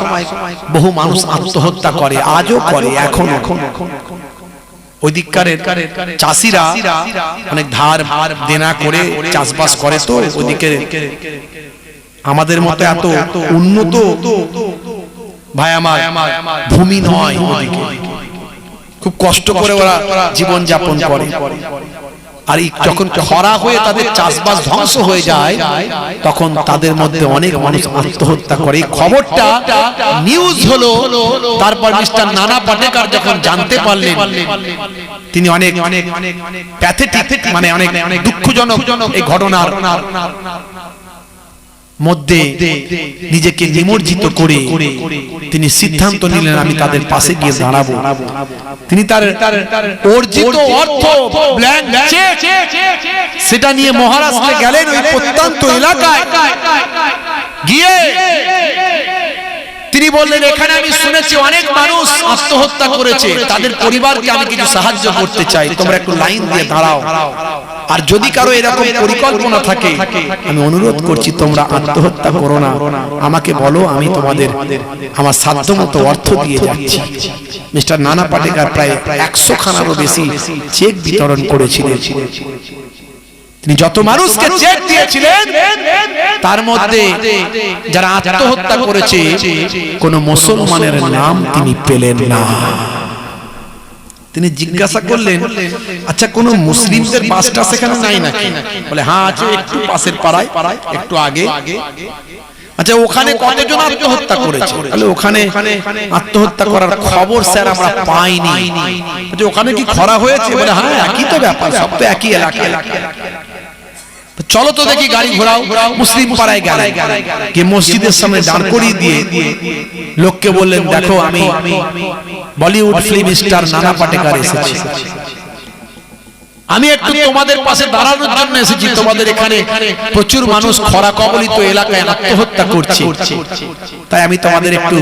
বহু মানুষ আত্মহত্যা করে, আজও করে, এখনো। ওইদিককার চাষিরা অনেক ধার দেনা করে চাষবাস করে, তো ওইদিকে আমাদের মতো এত উন্নত ভাই আমার ভূমি নয়, খুব কষ্ট করে ওরা জীবন যাপন করে। আর যখন খরা হয়ে তাদের চাষবাস ধ্বংস হয়ে যায়, তখন তাদের মধ্যে অনেক মানুষ আত্মহত্যা করে। এই খবরটা নিউজ হলো, তারপর মিস্টার নানা পাটেকর যখন জানতে পারলেন, তিনি অনেক প্যাথেটিক, মানে অনেক দুঃখজনক এই ঘটনার মধ্যে নিজেকে নিমজ্জিত করে তিনি সিদ্ধান্ত নিলেন আমি তাদের পাশে গিয়ে দাঁড়াবো। তিনি তার অর্জিত অর্থ ব্ল্যাঙ্ক চেক সেটা নিয়ে মহারাষ্ট্রে গেলেন, ওই প্রত্যন্ত এলাকায় গিয়ে তিনি বললেন, এখানে আমি শুনেছি অনেক মানুষ আত্মহত্যা করেছে, তাদের পরিবারকে আমি কিছু সাহায্য করতে চাই, তোমরা একটু লাইন দিয়ে দাঁড়াও। আর যদি কারো এরকম পরিকল্পনা থাকে, আমি অনুরোধ করছি তোমরা আত্মহত্যা করো না, আমাকে বলো, আমি তোমাদের আমার সাধ্যমতো অর্থ দিয়ে যাচ্ছি। মিস্টার নানা পাটেকর প্রায় 100 খানারও বেশি চেক বিতরণ করেছিলেন। তিনি যত মানুষকে চেক দিয়েছিলেন, তার মধ্যে যারা আত্মহত্যা করেছে কোন মুসলমানের নাম তিনি পেলেন না। তিনি জিজ্ঞাসা করলেন, আচ্ছা কোন মুসলিমদের বাসটা সেখানে নাই নাকি? বলে হ্যাঁ আছে, একটু পাশের পাড়ায়, একটু আগে। আচ্ছা ওখানে কতজন আত্মহত্যা করেছে? তাহলে ওখানে আত্মহত্যা করার খবর স্যার আমরা পাইনি। আচ্ছা ওখানে কি খরা হয়েছে? বলে হ্যাঁ একই তো ব্যাপার, সব তো একই এলাকা। চলো তো দেখি, গাড়ি ঘোরাও। মুসলিম পাড়ায় গেলেন, গিয়ে মসজিদের সামনে দাঁড় করিয়ে দিয়ে লোককে বললেন, দেখো আমি বলিউড ফিল্ম স্টার নানা পাটেকর এসেছি, আমি একটু তোমাদের পাশে দাঁড়ানোর জন্য এসেছি। তোমাদের এখানে প্রচুর মানুষ খরা কবলিত এলাকায় আত্মহত্যা করছে, তাই আমি তোমাদের একটু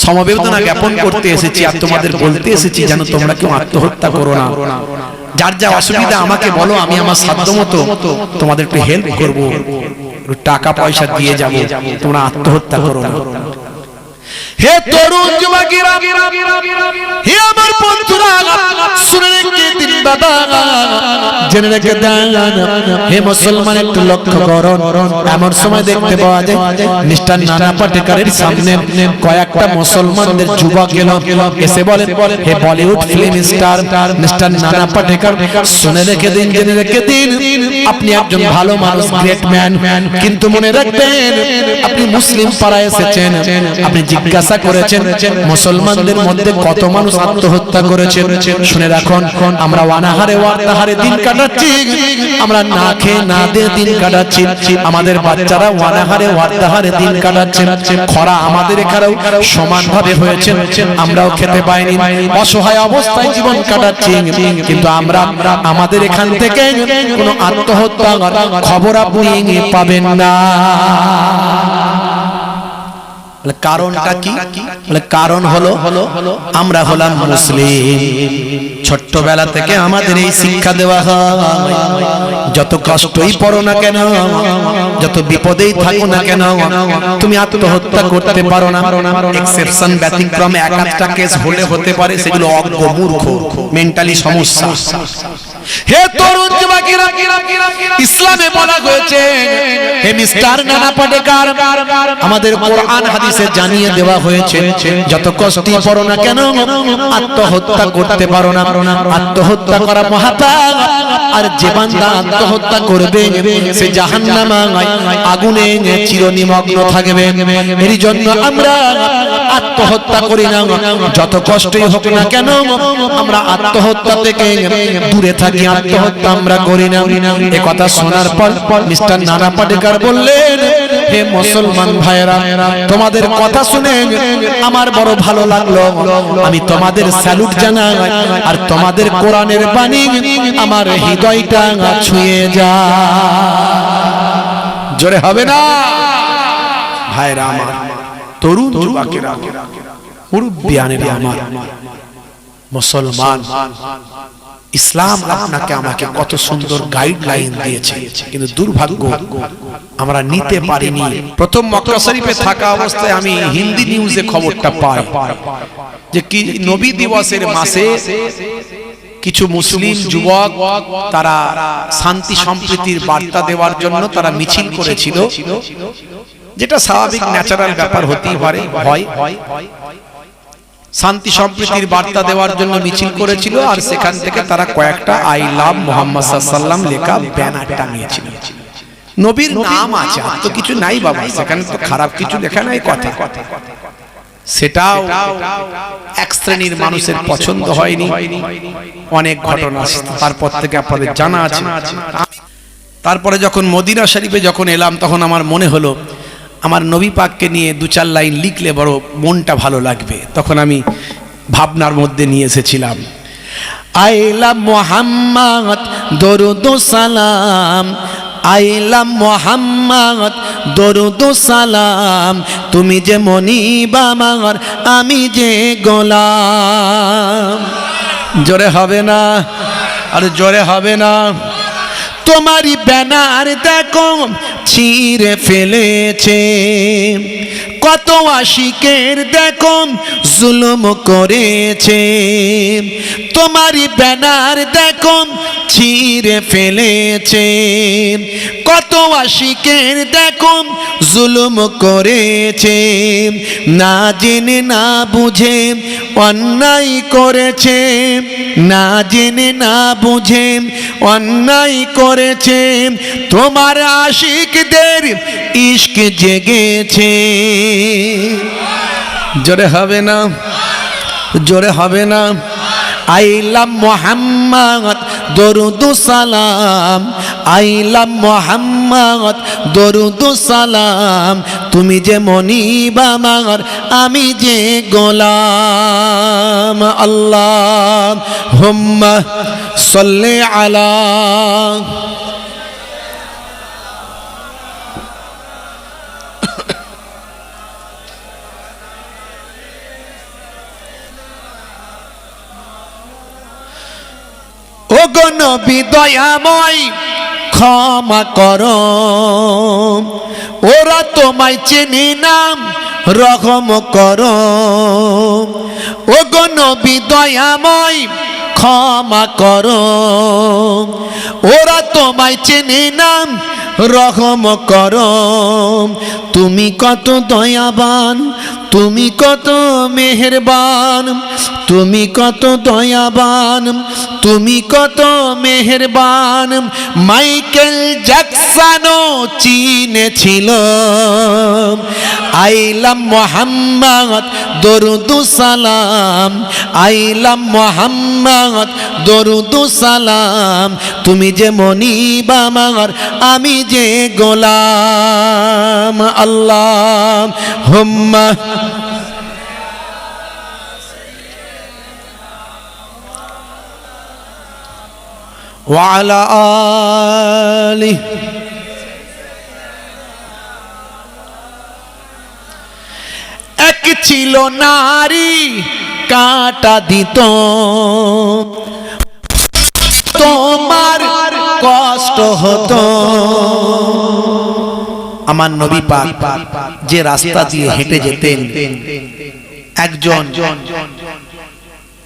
সমবেদনা জ্ঞাপন করতে এসেছি, আর তোমাদের বলতে এসেছি যেন তোমরা কেউ আত্মহত্যা করো না। যার যা অসুবিধা আমাকে বলো, আমি আমার সাধ্যমতো তোমাদের একটু হেল্প করবো, টাকা পয়সা দিয়ে যাবো, তোমরা আত্মহত্যা করো না। হে তরুণ যুবকেরা, হে আমার বন্ধুরা, শুনে রেখে দিন বাবা, জেনে রেখে দেন। হে মুসলমান একটু লক্ষ্য করুন, এমন সময় দেখতে পাওয়া যায় মিস্টার নানা পাটেকরের সামনে কয়েকটা মুসলমানদের যুবক এলো, এসে বলে, হে বলিউড ফিল্ম স্টার মিস্টার নানা পাটেকর, শুনে রেখে দিন, জেনে রেখে দিন, আপনি একজন ভালো মানুষ, গ্রেট ম্যান, কিন্তু মনে রাখবেন আপনি মুসলিম পাড়ায় এসেছেন, আপনি জিজ্ঞাসা করেছেন মুসলমানদের মধ্যে কত মানুষ আত্মহত্যা করেছেন। শুনে রাখুন, আমরা অনাহারে ওয়ার্তাহারে দিন কাটাচ্ছি, আমরা না খেয়ে না দিয়ে দিন কাটাচ্ছি, আমাদের বাচ্চারা অনাহারে ওয়ার্তাহারে দিন কাটাচ্ছেন। খরা আমাদের এখানেও সমানভাবে হয়েছে, আমরাও খেতে পাইনি, অসহায় অবস্থায় জীবন কাটাচ্ছি, কিন্তু আমরা আমাদের এখান থেকে কোনো আত্মহত্যা খবর আপনি পাবেন না। কারণটা কি? কারণ হলো আমরা হলাম মুসলিম। ছোট্টবেলা থেকে আমাদের এই শিক্ষা দেওয়া হয়, যত কষ্টই পড়ো না কেন, যত বিপদেই থাকো না কেন, তুমি আত্মহত্যা করতে পারো না। এক্সেপশন, ব্যতিক্রম, এক একটা কেস হলে হতে পারে, সেগুলো অজ্ঞ, মূর্খ, মেন্টালি সমস্যা। হে তরুণ যুবকেরা, ইসলামে বলা হয়েছে, হে মিস্টার নানা পাটেকর, আমাদের কোরআন হাদিসে জানিয়ে দেওয়া হয়েছে, যত কষ্টই পড়ো না কেন আত্মহত্যা করতে পারো না। আত্মহত্যা করা মহাপাপ, আর যে বান্দা আত্মহত্যা করবে সে জাহান্নামে আগুনে চিরনিমগ্ন থাকবে। এর জন্য আমরা আত্মহত্যা করি না, যত কষ্টই হোক না কেন আমরা আত্মহত্যা থেকে দূরে থাকি, আত্মহত্যা আমরা করি না। এ কথা শোনার পর মিস্টার নানা পাটেকার বললেন, হে মুসলমান ভাইরা, তোমাদের কথা শুনে আমার বড় ভালো লাগলো, আমি তোমাদের স্যালুট জানাই, আর তোমাদের কোরআনের বাণী আমার হৃদয়টা ছুঁয়ে যায়। জোরে হবে না ভাইরা আমার, তরুণ যুবকেরা, মুরব্বিয়ানেরা আমার, মুসলমান ইসলাম আপনাকে আমাকে কত সুন্দর গাইডলাইন দিয়েছে, কিন্তু দুর্ভাগ্য আমরা নিতে পারিনি। প্রথম মক্কা শরীফে থাকা অবস্থায় আমি হিন্দি নিউজে খবরটা পাই যে কি নবী দিবসের মাসে কিছু মুসলিম যুবক তারা শান্তি সম্প্রীতির বার্তা দেওয়ার জন্য তারা মিছিল করেছিল, যেটা স্বাভাবিক ন্যাচারাল ব্যাপার হতেই পারে, হয় শান্তি সম্প্রীতির বার্তা দেওয়ার জন্য মিছিল করেছিল। আর সেখান থেকে তারা কয়েকটা আই লাভ মোহাম্মদ সাল্লাল্লাহু লেখা ব্যানার টাঙিয়েছিল। নবীর নাম আছে, আর তো কিছু নাই বাবা, সেখানে তো খারাপ কিছু লেখা নাই কথা। সেটাও এক শ্রেণীর মানুষের পছন্দ হয়নি, অনেক ঘটনা তারপর থেকে আপনাদের জানা আছে। তারপরে যখন মদিনা শরীফে যখন এলাম, তখন আমার মনে হলো আমার নবী পাককে নিয়ে দু চার লাইন লিখলে বড় মনটা ভালো লাগবে। তখন আমি ভাবনার মধ্যে নিয়ে এসেছিলাম, আইলা মুহাম্মদ দরুদ সালাম, আইলা মুহাম্মদ দরুদ সালাম, তুমি যে মনিব আমার, আমি যে গোলাম। জোরে হবে না, আর জোরে হবে না। তোমারই ব্যানার দেখো ছিঁড়ে ফেলেছে, কত আশিকের দেখো জুলুম করেছে। তোমারই ব্যানার দেখো ছিঁড়ে ফেলেছে, কত আশিকের দেখো জুলুম করেছে। না জেনে না বুঝে অন্যায় করেছে, না জেনে না বুঝে অন্যায় করেছে। তোমার আশিকদের ইশক জেগেছে। জোরে হবে না, জোরে হবে না। আইলাম মুহাম্মদ দরুদ সালাম, আইলাম মুহাম্মদ দরুদ সালাম, তুমি যে মনিব আমার, আমি যে গোলাম। আল্লাহুম্মা সাল্লি আলা ও গো নবী দয়াময় ক্ষমা করো, ওরা তোমায় চেনে না, রহম করো। ও গো নবী দয়াময় ক্ষমা করো, ওরা তোমায় চেনে না, রহম করো। তুমি কত দয়াবান, তুমি কত মেহেরবান, তুমি কত দয়াবান, তুমি কত মেহেরবান। মাইকেল জ্যাকসনও চিনেছিল। আইলাম মুহাম্মদ দরুদ সালাম, আইলাম মুহাম্মদ দরুদ সালাম, তুমি যে মনিব আমার, আমি যে গোলাম। আল্লাহুম্মা ওয়া আলা আলিহি। এক ছিল নারী কাটা দিত, তোমার কষ্ট হতো। আমার নবী পাক যে রাস্তা দিয়ে হেঁটে যেতেন, একজন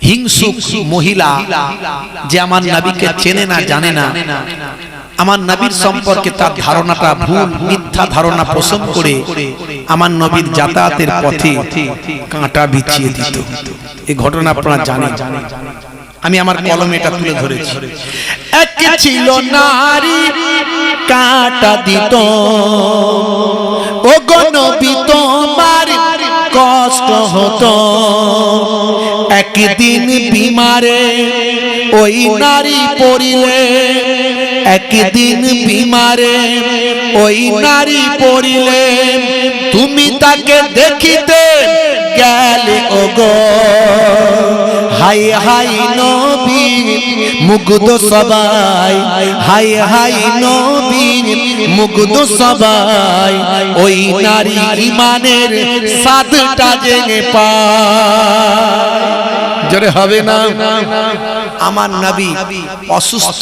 হিংসুক মহিলা যে আমার নবীকে চেনে না, জানে না, আমার নবীর সম্পর্কে তার ধারণাটা ভুল, মিথ্যা ধারণা পোষণ করে আমার নবীর যাতায়াতের পথে কাঁটা বিছিয়ে দিত। এই ঘটনা আপনারা জানেন। আমি আমার কলমে এটা তুলে ধরেছি। এক ছিল নারী কাটা দিত, ও গো নবী তোমার কষ্ট হতো। একদিন বিমারে ওই নারী পড়িলে, একদিন বিমারে ওই নারী পড়িলে, তুমি তাকে দেখিতে গেলে ও গো। হাই হাই নবী মুগ্ধ সবাই, হাই হাই নবী মুগ্ধ সবাই, ওই নারী ইমানের সাদটা জেনে পায়। জোরে হবে না? আমার নবী অসুস্থ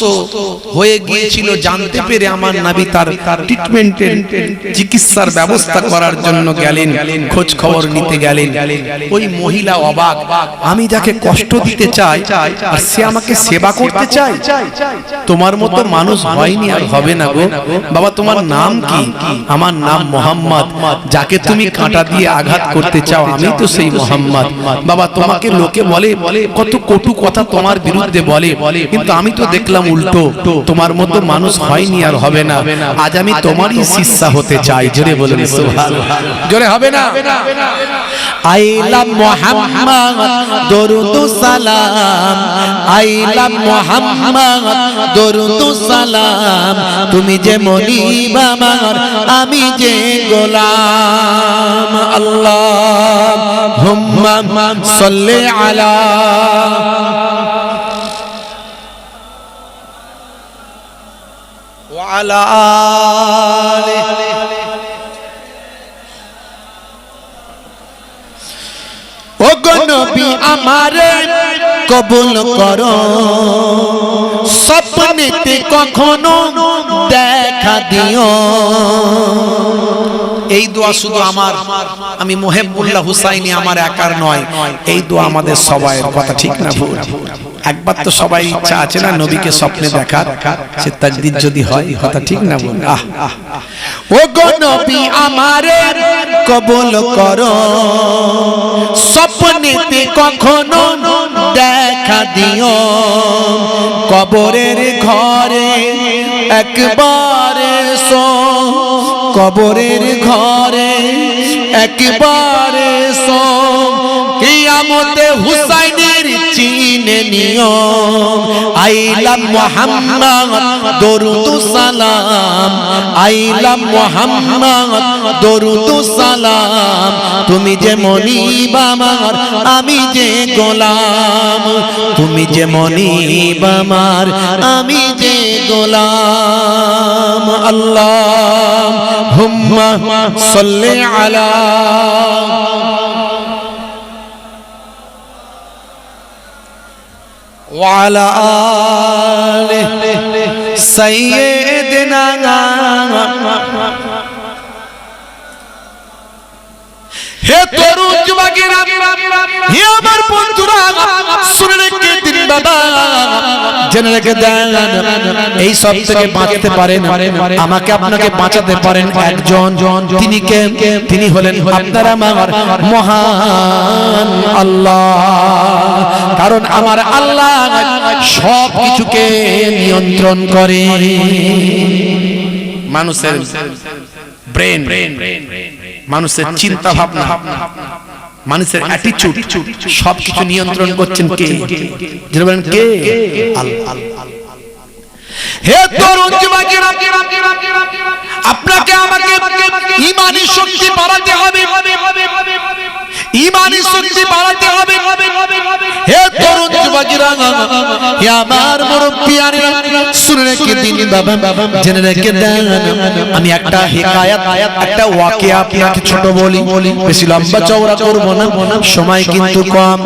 হয়ে গিয়েছিল, জানতে পেরে আমার নবী তার ট্রিটমেন্টের চিকিৎসার ব্যবস্থা করার জন্য গেলেন, খোঁজ খবর নিতে গেলেন। ওই মহিলা অবাক, আমি যাকে কষ্ট দিতে চাই আর সে আমাকে সেবা করতে চায়, তোমার মতো মানুষ হয়নি আর হবে না গো। বাবা তোমার নাম কি? আমার নাম মোহাম্মদ। যাকে তুমি কাঁটা দিয়ে আঘাত করতে চাও আমি তো সেই মোহাম্মদ। বাবা তোমাকে লোকে বলে কত কটু কথা তোমার বিরুদ্ধে বলে, কিন্তু আমি তো দেখলাম উল্টো, তোমার মতো মানুষ হয়নি আর হবে না। আজ আমি তোমারই শিষ্যা হতে চাই। জোরে বলুন সুবহানাল্লাহ। জোরে হবে না? আইলা মুহাম্মদ দরুদ সালাম, আইলা মুহাম্মদ দরুদ সালাম, তুমি যে মনিব আমার আমি যে গোলাম। আল্লাহুম্মা সাল্লি আলা ওয়া আলা আলিহি। ও গো নবী আমারে কবুল করো, স্বপ্নেতে কখনো দেখা দিও। এই দোয়া শুধু আমার, আমি মুহিবুল্লাহ হুসাইনি আমার একার নয়, এই দোয়া আমাদের সবাইয়ের। কথা ঠিক না ভুল? একবার তো সবাই ইচ্ছা আছে না নবীকে স্বপ্নে দেখার, সে তাকদীর যদি হয়। কথা ঠিক না ভুল? ও গো নবী আমারে কবুল করো, স্বপ্নেতে কখনো দেখা দিও। কবরের ঘরে একবার এসো, কবরের ঘরে একবার এসো, কিয়ামতে হুসাইনের চিনে নিও। আইলা মুহাম্মদ দরুদ সালাম, আইলা মুহাম্মদ দরুদ সালাম, তুমি যে মনিব আমার আমি যে গোলাম, তুমি যে মনিব আমার আমি যে গোলাম। আল্লাহুম্মা সাল্লি আলা ওয়া আলা আলিহি সাইয়্যিদিনা। হে তরুণ যুবকেরা, হে আমার বন্ধুরা, শুনে রেখে দিন বাবা, জেনে রেখে দেন, এই সব থেকে বাঁচতে পারেন, আমাকে আপনাকে বাঁচাতে পারেন একজন। তিনি কে? তিনি হলেন আপনার আমার মহান আল্লাহ। কারণ আমার আল্লাহ সব কিছুকে নিয়ন্ত্রণ করে। মানুষের ব্রেন, মানুষের চিন্তা ভাবনা, মানুষের অ্যাটিটিউড সবকিছু নিয়ন্ত্রণ করছেন কে? যারা বলেন কে? আল্লাহ। হে তরুণ যুবকেরা, আপনাকে আমাকে ঈমানি শক্তি বাড়াতে হবে, ঈমানি শক্তি বাড়াতে হবে। হে তরুণ যুবকেরা, হে আমার মুরব্বিয়ানেরা, শুনে রেখে দিন বাবা, জেনে রেখে দেন। আমি একটা হিকায়াত, একটা ওয়াকিয়া আপনাকে ছোট বলি, বেশি লম্বা চওড়া করব না, সময় কিন্তু কম।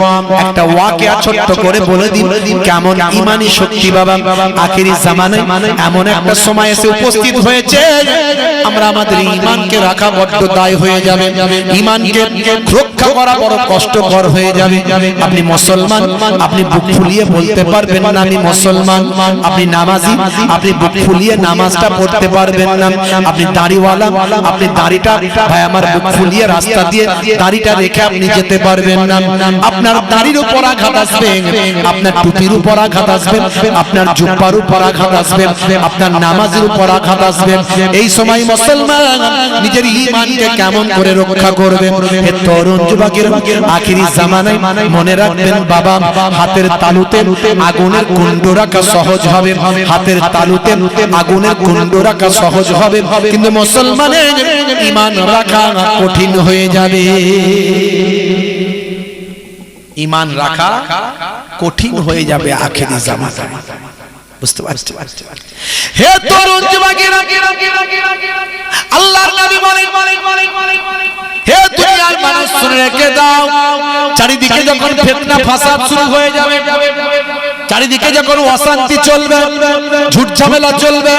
একটা ওয়াকিয়া ছোট্ট করে বলে দিন কেমন ঈমানি শক্তি বাবা আখিরি জামানায় এমন একটা সময় এসে উপস্থিত হয়েছে, আমরা আমাদের ঈমানকে রাখা বড্ড দায় হয়ে যাবে, ঈমানকে রক্ষা করা বড় কষ্টকর হয়ে যাবে। আপনি মুসলমান, আপনি বুক ফুলিয়ে বলতে পারবেন না আমি মুসলমান, আপনি নামাজি, আপনি বুক ফুলিয়ে নামাজটা পড়তে পারবেন না, আপনি দাড়িওয়ালা, আপনি দাড়িটা ভাই আমার বুক ফুলিয়ে রাস্তা দিয়ে দাড়িটা রেখে আপনি যেতে পারবেন না, আপনার দাড়ির উপর আঘাত আসবে, আপনার টুপির উপর আঘাত আসবে, আপনার জুব্বার উপর আঘাত আসবে, আপনার নামাজের উপর আঘাত আসবে। এই সময় মুসলমান নিজের ঈমানকে কেমন করে রক্ষা করবেন? হে তরুণ যুবকের, আখিরি জামানায় মনে রাখবেন বাবা, হাতের তালুতে আগুনের কুণ্ড রাখা সহজ হবে, হাতের তালুতে আগুনের কুণ্ড রাখা সহজ হবে, কিন্তু মুসলমানের ঈমান রাখা কঠিন হয়ে যাবে। ঈমান রাখা কঠিন হয়ে যাবে আখিরি জামানায়। বুঝতে পারছেন? হে তরুণ যুবকেরা, আল্লাহর নবী বলেন, হে দুনিয়ার মানুষ শুনে রেখে দাও, চারিদিকে যখন ফিতনা ফাসাদ শুরু হয়ে যাবে, চারিদিকে যখন অশান্তি চলবে, ঝুট ঝামেলা চলবে,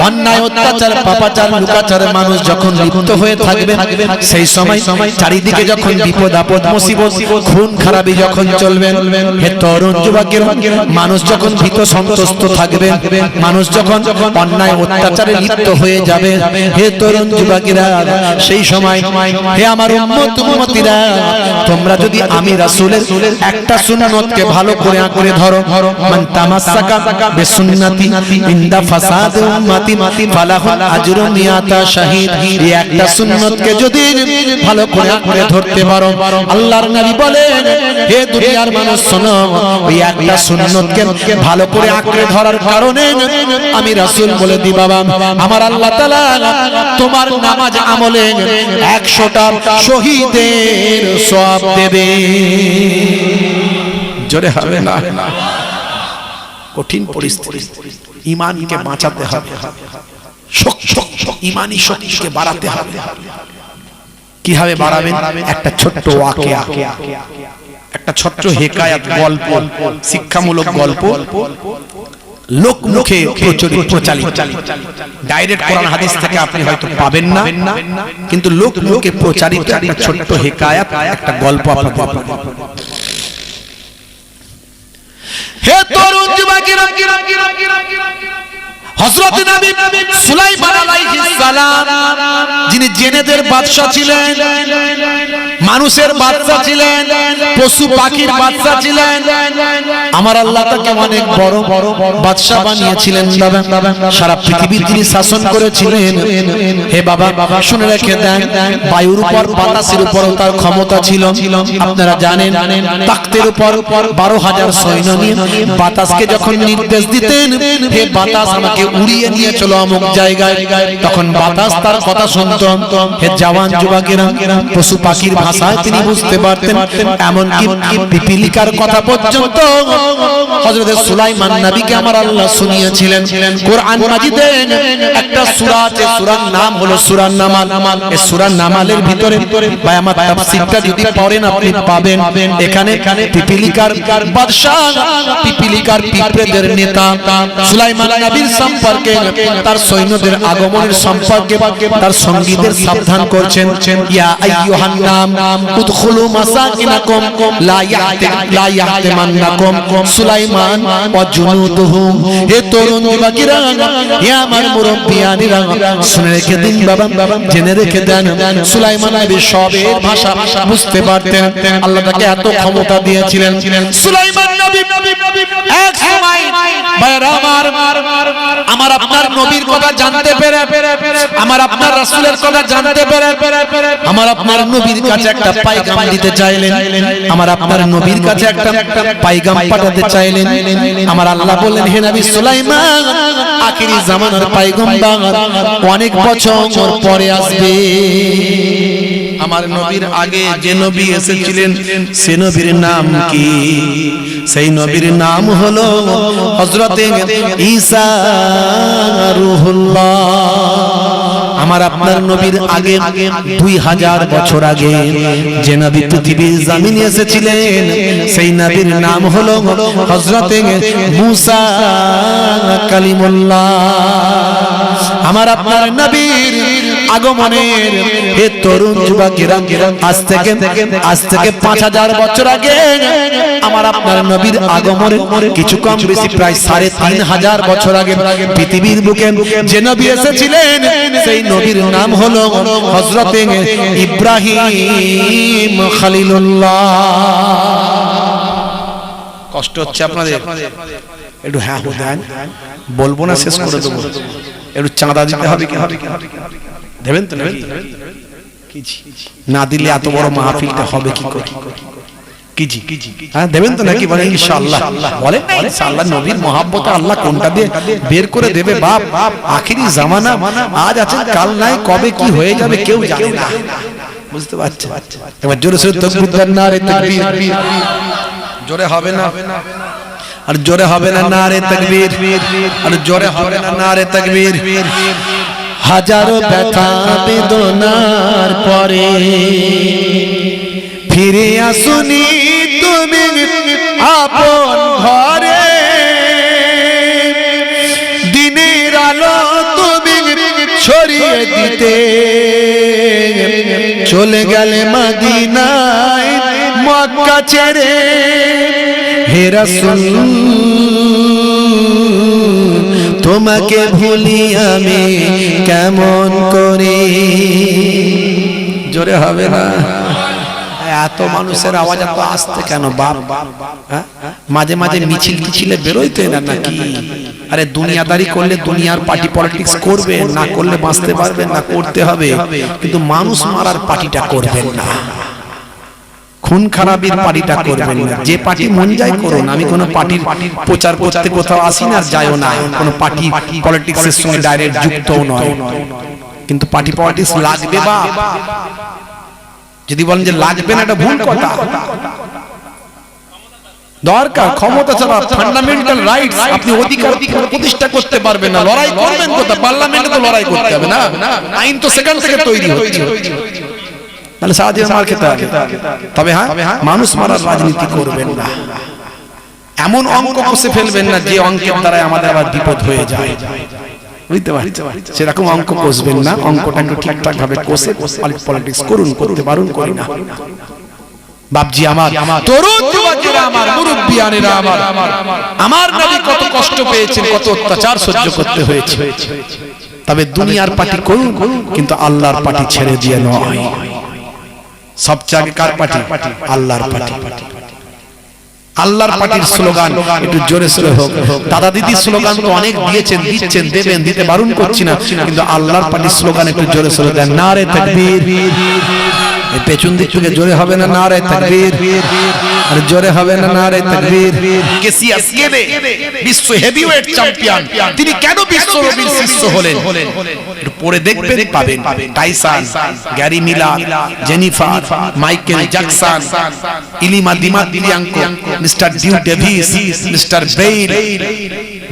অন্যায় অত্যাচার পাপাচার লুকাচারে মানুষ যখন লিপ্ত হয়ে থাকবে, সেই সময় চারিদিকে যখন বিপদ আপদ মুসিবত খুন খারাপি যখন চলবে, হে তরুণ যুবকেরা, মানুষ যখন ভীত সন্ত্রস্ত থাকবে, মানুষ যখন অন্যায় অত্যাচারে লিপ্ত হয়ে যাবে, হে তরুণ যুবকেরা, সেই সময় হে আমার উম্মত উম্মতিরা, তোমরা যদি আমি রাসূলের একটা সুন্নতকে ভালো করে আঁকড়ে ধরো, মান তামাসসাকা বিসুন্নতি ইনদা ফাসাদ উম্মতি ফালাহু আজরু মিয়াতা শাহীদ, এই একটা সুন্নতকে যদি ভালো করে আঁকড়ে ধরতে পারো, আল্লাহর নবী বলেন, হে দুনিয়ার মানুষ শোনো, ওই একটা সুন্নতকে ভালো করে আঁকড়ে ধরার কারণে আমি রাসূল বলে দি বাবা, আমার আল্লাহ তাআলা তোমার নামাজ আমলে 100টা শহীদের সওয়াব দেবে। জোরে হবে না? কঠিন পরিস্থিতি, ঈমানকে বাঁচাতে হবে, ঈমানি শক্তিকে বাড়াতে হবে। কিভাবে বাড়াবেন? একটা ছোট্ট ওয়াকিয়া, একটা ছোট্ট হিকায়াত, গল্প, শিক্ষামূলক গল্প লোক মুখে প্রচারিত, ডাইরেক্ট কোরআন হাদিস থেকে আপনি হয়তো পাবেন না, কিন্তু লোক মুখে প্রচারিত একটা ছোট্ট হিকায়াত, একটা গল্প আপনাদের। হে তরুণ যুবকেরা, হযরত নবী সুলাইমান আলাইহিস সালাম, যিনি জিনেদের বাদশা ছিলেন, মানুষের বাদশা ছিলেন, পশু পাখির বাদশা ছিলেন, আমার আল্লাহ তাকে অনেক বড় বাদশা বানিয়েছিলেন বাবা, সারা পৃথিবী তিনি শাসন করেছিলেন। হে বাবা, শুনে রেখে দেন, বায়ুর উপর বাতাসের উপর তার ক্ষমতা ছিল। আপনারা জানেন, তাকতের উপর 12,000 সৈন্য নিয়ে বাতাসকে যখন নির্দেশ দিতেন, হে বাতাস আমাকে উড়িয়ে নিয়ে চলো অমুক জায়গায়, তখন বাতাস তার কথা শুনত। হে জওয়ান যুবকেরা, পশু পাখির ভাষায় তিনি বুঝতে পারতেন, এমনকি পিপিলিকার কথা পর্যন্ত হযরত সুলাইমান নবীকে আমার আল্লাহ শুনিয়েছিলেন। কোরআন মাজিদে একটা সূরা আছে, সূরার নাম হলো সূরা নামাল। এই সূরা নামালের ভিতরে ভাই আমার তাফসীরটা যদি পড়েন আপনি পাবেন, এখানে পিপিলিকার বাদশা, পিপিলিকার পিঁপড়েদের নেতা সুলাইমান নবীর সম্পর্কে, তার সৈন্যদের আগমনের সম্পর্কে তার সঙ্গীদের সাবধান করছেন। ইয়া আইয়ুহান নাম উদখুলু মাসাকিনাকুম লা ইয়াহতিমান্নাকুম সুলাইমান ওয়া জুনুদুহু। হে তরুণ যুবকেরা, হে আমার মুরব্বিয়ানিরা, শুনে রেখে দিন বাবা, জেনে রেখে দেন, সুলাইমান নবী সবের ভাষা বুঝতে পারতেন। আল্লাহ তাকে এত ক্ষমতা দিয়েছিলেন। সুলাইমান নবী এক সময় আমার আপনার নবীর কথা জানতে পেরে, আমার আপনার রাসূলের কথা জানতে পেরে, আমার আপনার নবীর কাছে একটা পায়গাম দিতে চাইলেন, আমার আপনার নবীর কাছে একটা পায়গাম পাঠাতে চাইলেন। আমার আল্লাহ বললেন, হে নবী সুলাইমান, আখিরি জামানার পয়গম্বর অনেক বছর পরে আসবে। আমার নবীর আগে যে নবী এসেছিলেন সে নবীর নাম কি? সেই নবীর নাম হলো হযরতে ঈসা রূহুল্লাহ। আমার আপনার নবীর আগে 2000 বছর আগে যে নবী পৃথিবীর জমিনে এসেছিলেন সেই নবীর নাম হলো হযরতে মুসা কালিমুল্লাহ। আমার আপনার নবীর আগমনের হে তরুণ যুবকেরা আজ থেকে 5000 বছর আগে আমার আপনার নবীর আগমনের কিছু কম বেশি প্রায় 3500 বছর আগে পৃথিবীর বুকে যে নবী এসেছিলেন সেই নবীর নাম হলো হযরতে ইব্রাহিম খলিলুল্লাহ। কষ্ট হচ্ছে আপনাদের? একটু হ্যাঁ দেন, বলবো না শেষ করে দেবো। একটু চাঁদা দিতে হবে কি দেবেন তো নাকি? না দিলে এত বড় মাহফিলটা হবে কি করে? হ্যাঁ দেবেন তো নাকি? বলেন ইনশাআল্লাহ। বলেন না ইনশাআল্লাহ। নবীর মহব্বত আল্লাহ কোনটা দিয়ে বের করে দেবে বাপ। আখিরি জামানা আজ আছে কাল নাই, কবে কি হয়ে যাবে কেউ জানে না। বুঝতে পারছেন? এবার জোরে সোরে তাকবীর দেন, নারে তাকবীর। জোরে হবে না আর জোরে হবে না নারে তাকবীর, আর জোরে হবে না নারে তাকবীর। হাজারো ব্যথা বেদনার পরে ফিরে আসুনি তুমি আপন ঘরে, দিনের আলো তুমি ছড়িয়ে দিতে চলে গেলে মদিনায় মক্কা ছেড়ে। হে রাসূল তোমাকে ভুলি আমি কেমন করে? জোরে হবে না? এত মানুষের আওয়াজ এত আসতে কেন বাপ? মাঝে মাঝে মিছিল টিছিলে বেরোইতে না নাকি? আরে দুনিয়াদারি করলে দুনিয়ার পার্টি পলিটিক্স করবে, না করলে বাঁচতে পারবেন না, করতে হবে। কিন্তু মানুষ মারার পার্টিটা করবেন না, খুন খারাপির পার্টিটা করবেন না। যে পার্টি মন যায় করুন, আমি কোনো পার্টির প্রচার করতে কোথাও আসি না, যাইও না। কোনো পার্টি পলিটিক্সের সঙ্গে ডাইরেক্ট যুক্তও নয়। কিন্তু পার্টি পলিটিক্স লাগবে বা যদি বলেন যে লাগবে না, এটা ভুল কথা। দরকার ক্ষমতা ছাড়া ফান্ডামেন্টাল রাইটস আপনি অধিকার প্রতিষ্ঠা করতে পারবেন না। লড়াই করবেন কোথায়? পার্লামেন্টে তো লড়াই করতে হবে না? আইন তো সেখান থেকে তৈরি হচ্ছে। তাহলে সারাদিন মার খেতে হবে। তবে হ্যাঁ, মানুষ মারার রাজনীতি করবেন না। এমন অঙ্ক কষে ফেলবেন না যে অঙ্কের দ্বারা আমাদের আবার বিপদ হয়ে যায়। বুঝতে পারছেন? সেরকম অঙ্ক কষবেন না। অঙ্কটা একটু ঠিকঠাক ভাবে কষে পলিটিক্স করুন, করতে পারুন, করি না। বাপজি আমার, তরুণ যুবকেরা আমার, মুরব্বিয়ানেরা আমার নবী কত কষ্ট পেয়েছেন, কত অত্যাচার সহ্য করতে হয়েছে। তবে দুনিয়ার পার্টি করুন, কিন্তু আল্লাহর পার্টি ছেড়ে দিয়ে নয়। সবচেয়ে আগে কার পার্টি? আল্লাহর পার্টি। আল্লাহর পার্টির স্লোগান একটু জোরে সোরে হোক। দাদা দিদির স্লোগান তো অনেক দিয়েছেন, দিচ্ছেন, দেবেন, দিতে বারণ করছি না, কিন্তু আল্লাহর পার্টির স্লোগান একটু জোরে সোরে দেন। নারে তাকবীর। পেছন দিক থেকে জোরে হবে না নারে তাকবীর, আর জোরে হবে না নারে তাকবীর। কেসিয়াস কেবে বিশ্ব হেভিওয়েট চ্যাম্পিয়ন, তিনি কেন বিশ্ব নবীর শিষ্য হলেন? একটু পড়ে দেখবেন, পাবেন। Tyson, Gary Miller, Jennifer, Michael Jackson, ইলিমা দিমাদিয়াঙ্কো, Mister Dew Davis, Mister Bale,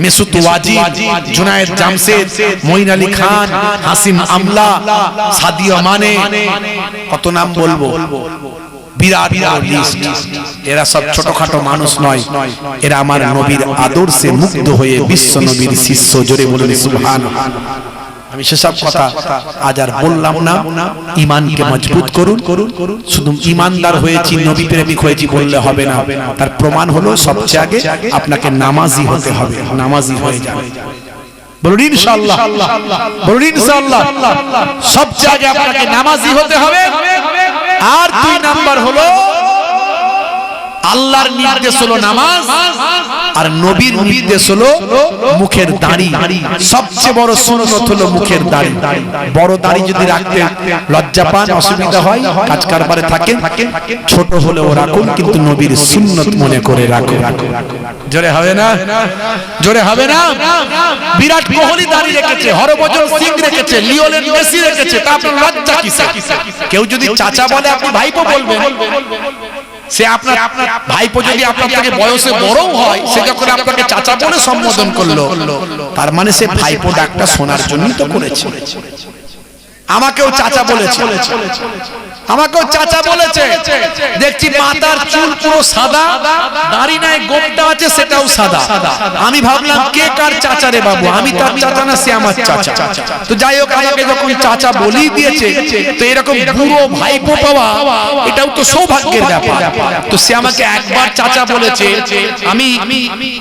Mesut Wajid, Junaid Jamshed, Moeen Ali Khan, Hashim Amla, Sadia মানে, কত নাম বলবো, বিরাট লিস্ট। এরা সব ছোটখাটো মানুষ নয়, এরা আমার নবীর আদর্শে মুগ্ধ হয়ে বিশ্ব নবীর শিষ্য। জোরে বলুন সুবহানাল্লাহ। আমি সেসব কথা আজ আর বললাম না। ঈমানকে মজবুত করুন। শুধু ঈমানদার হয়েছি, নবী প্রেমিক হয়েছি বললে হবে না। তার প্রমাণ হলো সবচেয়ে আগে আপনাকে নামাজি হতে হবে। নামাজি হয়ে যাবে, বলুন ইনশাআল্লাহ, বলুন ইনশাআল্লাহ। সবচেয়ে আগে আপনাকে নামাজি হতে হবে। আর 2 নাম্বার হলো আল্লাহর নির্দেশ হলো নামাজ, আর নবীর নির্দেশ হলো মুখের দাড়ি। সবচেয়ে বড় সুন্নত হলো মুখের দাড়ি। বড় দাড়ি যদি রাখতে লজ্জা পান, অসুবিধা হয়, কাজ কারবারে থাকে, ছোট হলেও রাখুন, কিন্তু নবীর সুন্নত মনে করে রাখুন। জোরে হবে না? জোরে হবে না? বিরাট কোহলি দাড়ি রেখেছে, হরভজন সিং রেখেছে, লিওনেল মেসি রেখেছে, তা আপনার লজ্জা কিসে? কেউ যদি চাচা বলে আপনি ভাইপো বলবেন। সে আপনার ভাইপো যদি আপনার থেকে বয়সে বড়ও হয়, সে যখন আপনাকে চাচা বলে সম্বোধন করলো, তার মানে সে ভাইপো ডাকটা শোনার জন্যই তো করেছে। আমাকেও চাচা বলেছে, আমাকেও চাচা বলেছে। দেখছি মাথার চুল পুরো সাদা, দাড়ি নাই, গোপটা আছে সেটাও সাদা। আমি ভাবলাম কে কার চাচা রে বাবু, আমি তার চাচা না সে আমার চাচা। তো যাই হোক, আমাকে যখন চাচা বলেই দিয়েছে, তো এরকম বুড়ো ভাইপো পাওয়া এটাও তো সৌভাগ্যের ব্যাপার। তো সে আমাকে একবার চাচা বলেছে, আমি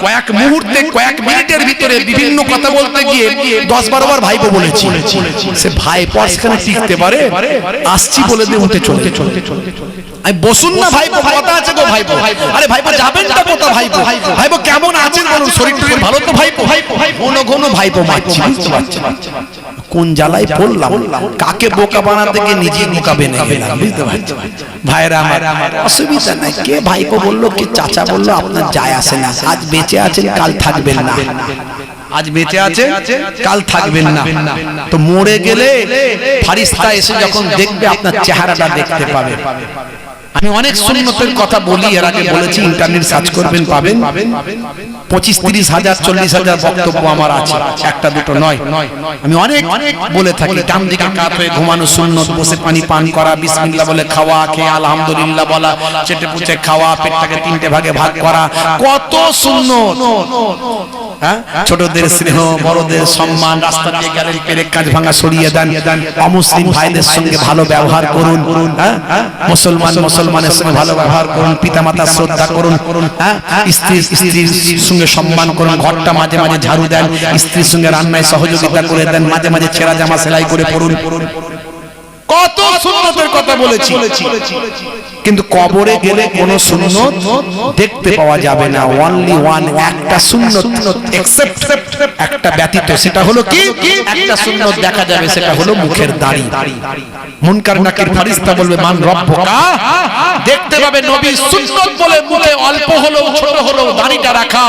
কয়েক মুহূর্তে কয়েক মিনিটের ভিতরে বিভিন্ন কথা বলতে গিয়ে 10-12 বার ভাইপো বলেছি। সে ভাইপো সেখানে টিকতে পারে? আসছি বলে দিয়ে উঠে চলে। আমি বসুন না ভাইপো, কথা আছে গো ভাইপো। আরে ভাইপো যাবেন না কোথা ভাইপো? ভাইপো কেমন আছেন বলুন, শরীর টরীর ভালো তো ভাইপো? ঘন ঘন ভাইপো মারছি, বুঝতে পারছেন কোন জ্বালায় পড়লাম, কাকে বোকা বানাতে গিয়ে নিজেই বোকা বেনে গেলাম, বুঝতে পারছেন ভাইরা আমার। অসুবিধা নাই, কে ভাইপো বললো কে চাচা বললো আপনার যায় আসে না। আজ বেঁচে আছেন কাল থাকবেন না, আজ বেঁচে আছে কাল থাকবেন না। তো মরে গেলে ফারিস্তা এসে যখন দেখবে আপনার চেহারাটা দেখতে পাবে। আমি অনেক সুন্নতের কথা বলি, এর আগে বলেছি, ইন্টারনেট সার্চ করবেন পাবেন। 25-30 হাজার 40 হাজার বক্তব্য আমার আছে, একটা দুটো নয়। আমি অনেক বলে থাকি, ডান দিকে কাত হয়ে ঘুমানো সুন্নত, বসে পানি পান করা, বিসমিল্লাহ বলে খাওয়া, খেয়ে আলহামদুলিল্লাহ বলা, চেটে পুচে খাওয়া, পেটটাকে 3টে ভাগে ভাগ করা, কত সুন্নত। ছোটদের স্নেহ, বড়দের সম্মান, রাস্তা দিয়ে গেলে পেরেক কাজ ভাঙা সরিয়ে দেন, অমুসলিম ভাইদের সঙ্গে ভালো ব্যবহার করুন, মুসলমানের সঙ্গে ভালো ব্যবহার করুন, পিতামাতার শ্রদ্ধা করুন, স্ত্রীর সঙ্গে সম্মান করুন, ঘরটা মাঝে মাঝে ঝাড়ু দেন, স্ত্রীর সঙ্গে রান্নায় সহযোগিতা করে দেন, মাঝে মাঝে ছেঁড়া জামা সেলাই করে পড়ুন। কত সুন্নতের কথা বলেছি, কিন্তু কবরে গেলে কোন সুন্নত দেখতে পাওয়া যাবে না। অনলি ওয়ান, একটা সুন্নত এক্সেপ্ট, একটা ব্যতীত, সেটা হলো কি? একটা সুন্নত দেখা যাবে, সেটা হলো মুখের দাড়ি। মুনকার নাকির ফেরেশতা বলবে মান রব্বুকা, দেখতে পাবে নবীর সুন্নত বলে মুখে অল্প হলো ছোট হলো দাড়িটা রাখা।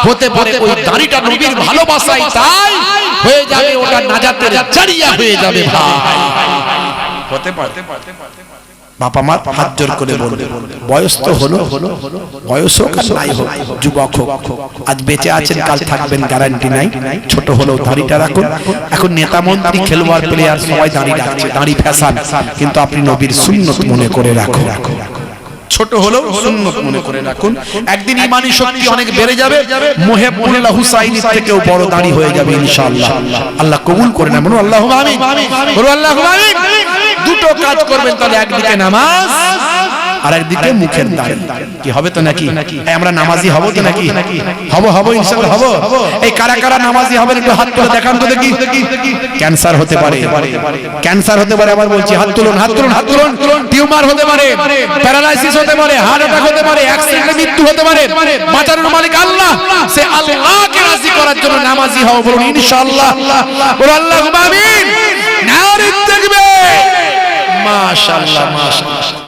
হতে পারে ওই দাড়িটা নবীর ভালোবাসাই তাই হয়ে যাবে, ওটা নাজাতের জারিয়া হয়ে যাবে ভাই। হতে পারে। বাবা মা হাত জোর করে বলবে, বয়স তো হলো, বয়স হোক আর নাই হোক, যুবক হোক, আজ বেঁচে আছেন কাল থাকবেন গ্যারান্টি নাই। ছোট হলেও দাড়িটা রাখুন। এখন নেতা মন্ত্রী, খেলোয়াড়, প্লেয়ার সবাই দাড়ি রাখছে, দাড়ি ফ্যাশন, কিন্তু আপনি নবীর সুন্নত মনে করে রাখুন। ছোট হলেও সুন্নত মনে করে রাখুন। একদিন ঈমানি শক্তি অনেক বেড়ে যাবে, মুহিবুল্লাহ হুসাইনি থেকেও বড় দাড়ি হয়ে যাবে ইনশাআল্লাহ। আল্লাহ কবুল করে নেন, বলুন আল্লাহুম্মা আমিন, বলুন আল্লাহুম্মা আমিন। দুটো কাজ করবেন তাহলে, একদিকে নামাজ আর একদিকে মুখের দাড়ি। কি হবে তো নাকি? আমরা নামাজি হব তো নাকি? হব ইনশাআল্লাহ হব। এই কারা কারা নামাজি হবেন একটু হাত তুলে দেখান তো দেখি। ক্যান্সার হতে পারে, ক্যান্সার হতে পারে, আবার বলছি হাত তুলুন, হাত তুলুন, হাত তুলুন। টিউমার হতে পারে, প্যারালাইসিস হতে পারে, হার্ট অ্যাটাক হতে পারে, অ্যাক্সিডেন্টে মৃত্যু হতে পারে। বাঁচানোর মালিক আল্লাহ, সে আল্লাহকে রাজি করার জন্য নামাজি হও, বলুন ইনশাআল্লাহ, বলুন আল্লাহুম্মা আমিন। নারে তাকবীর, মাশাআল্লাহ, মাশাআল্লাহ।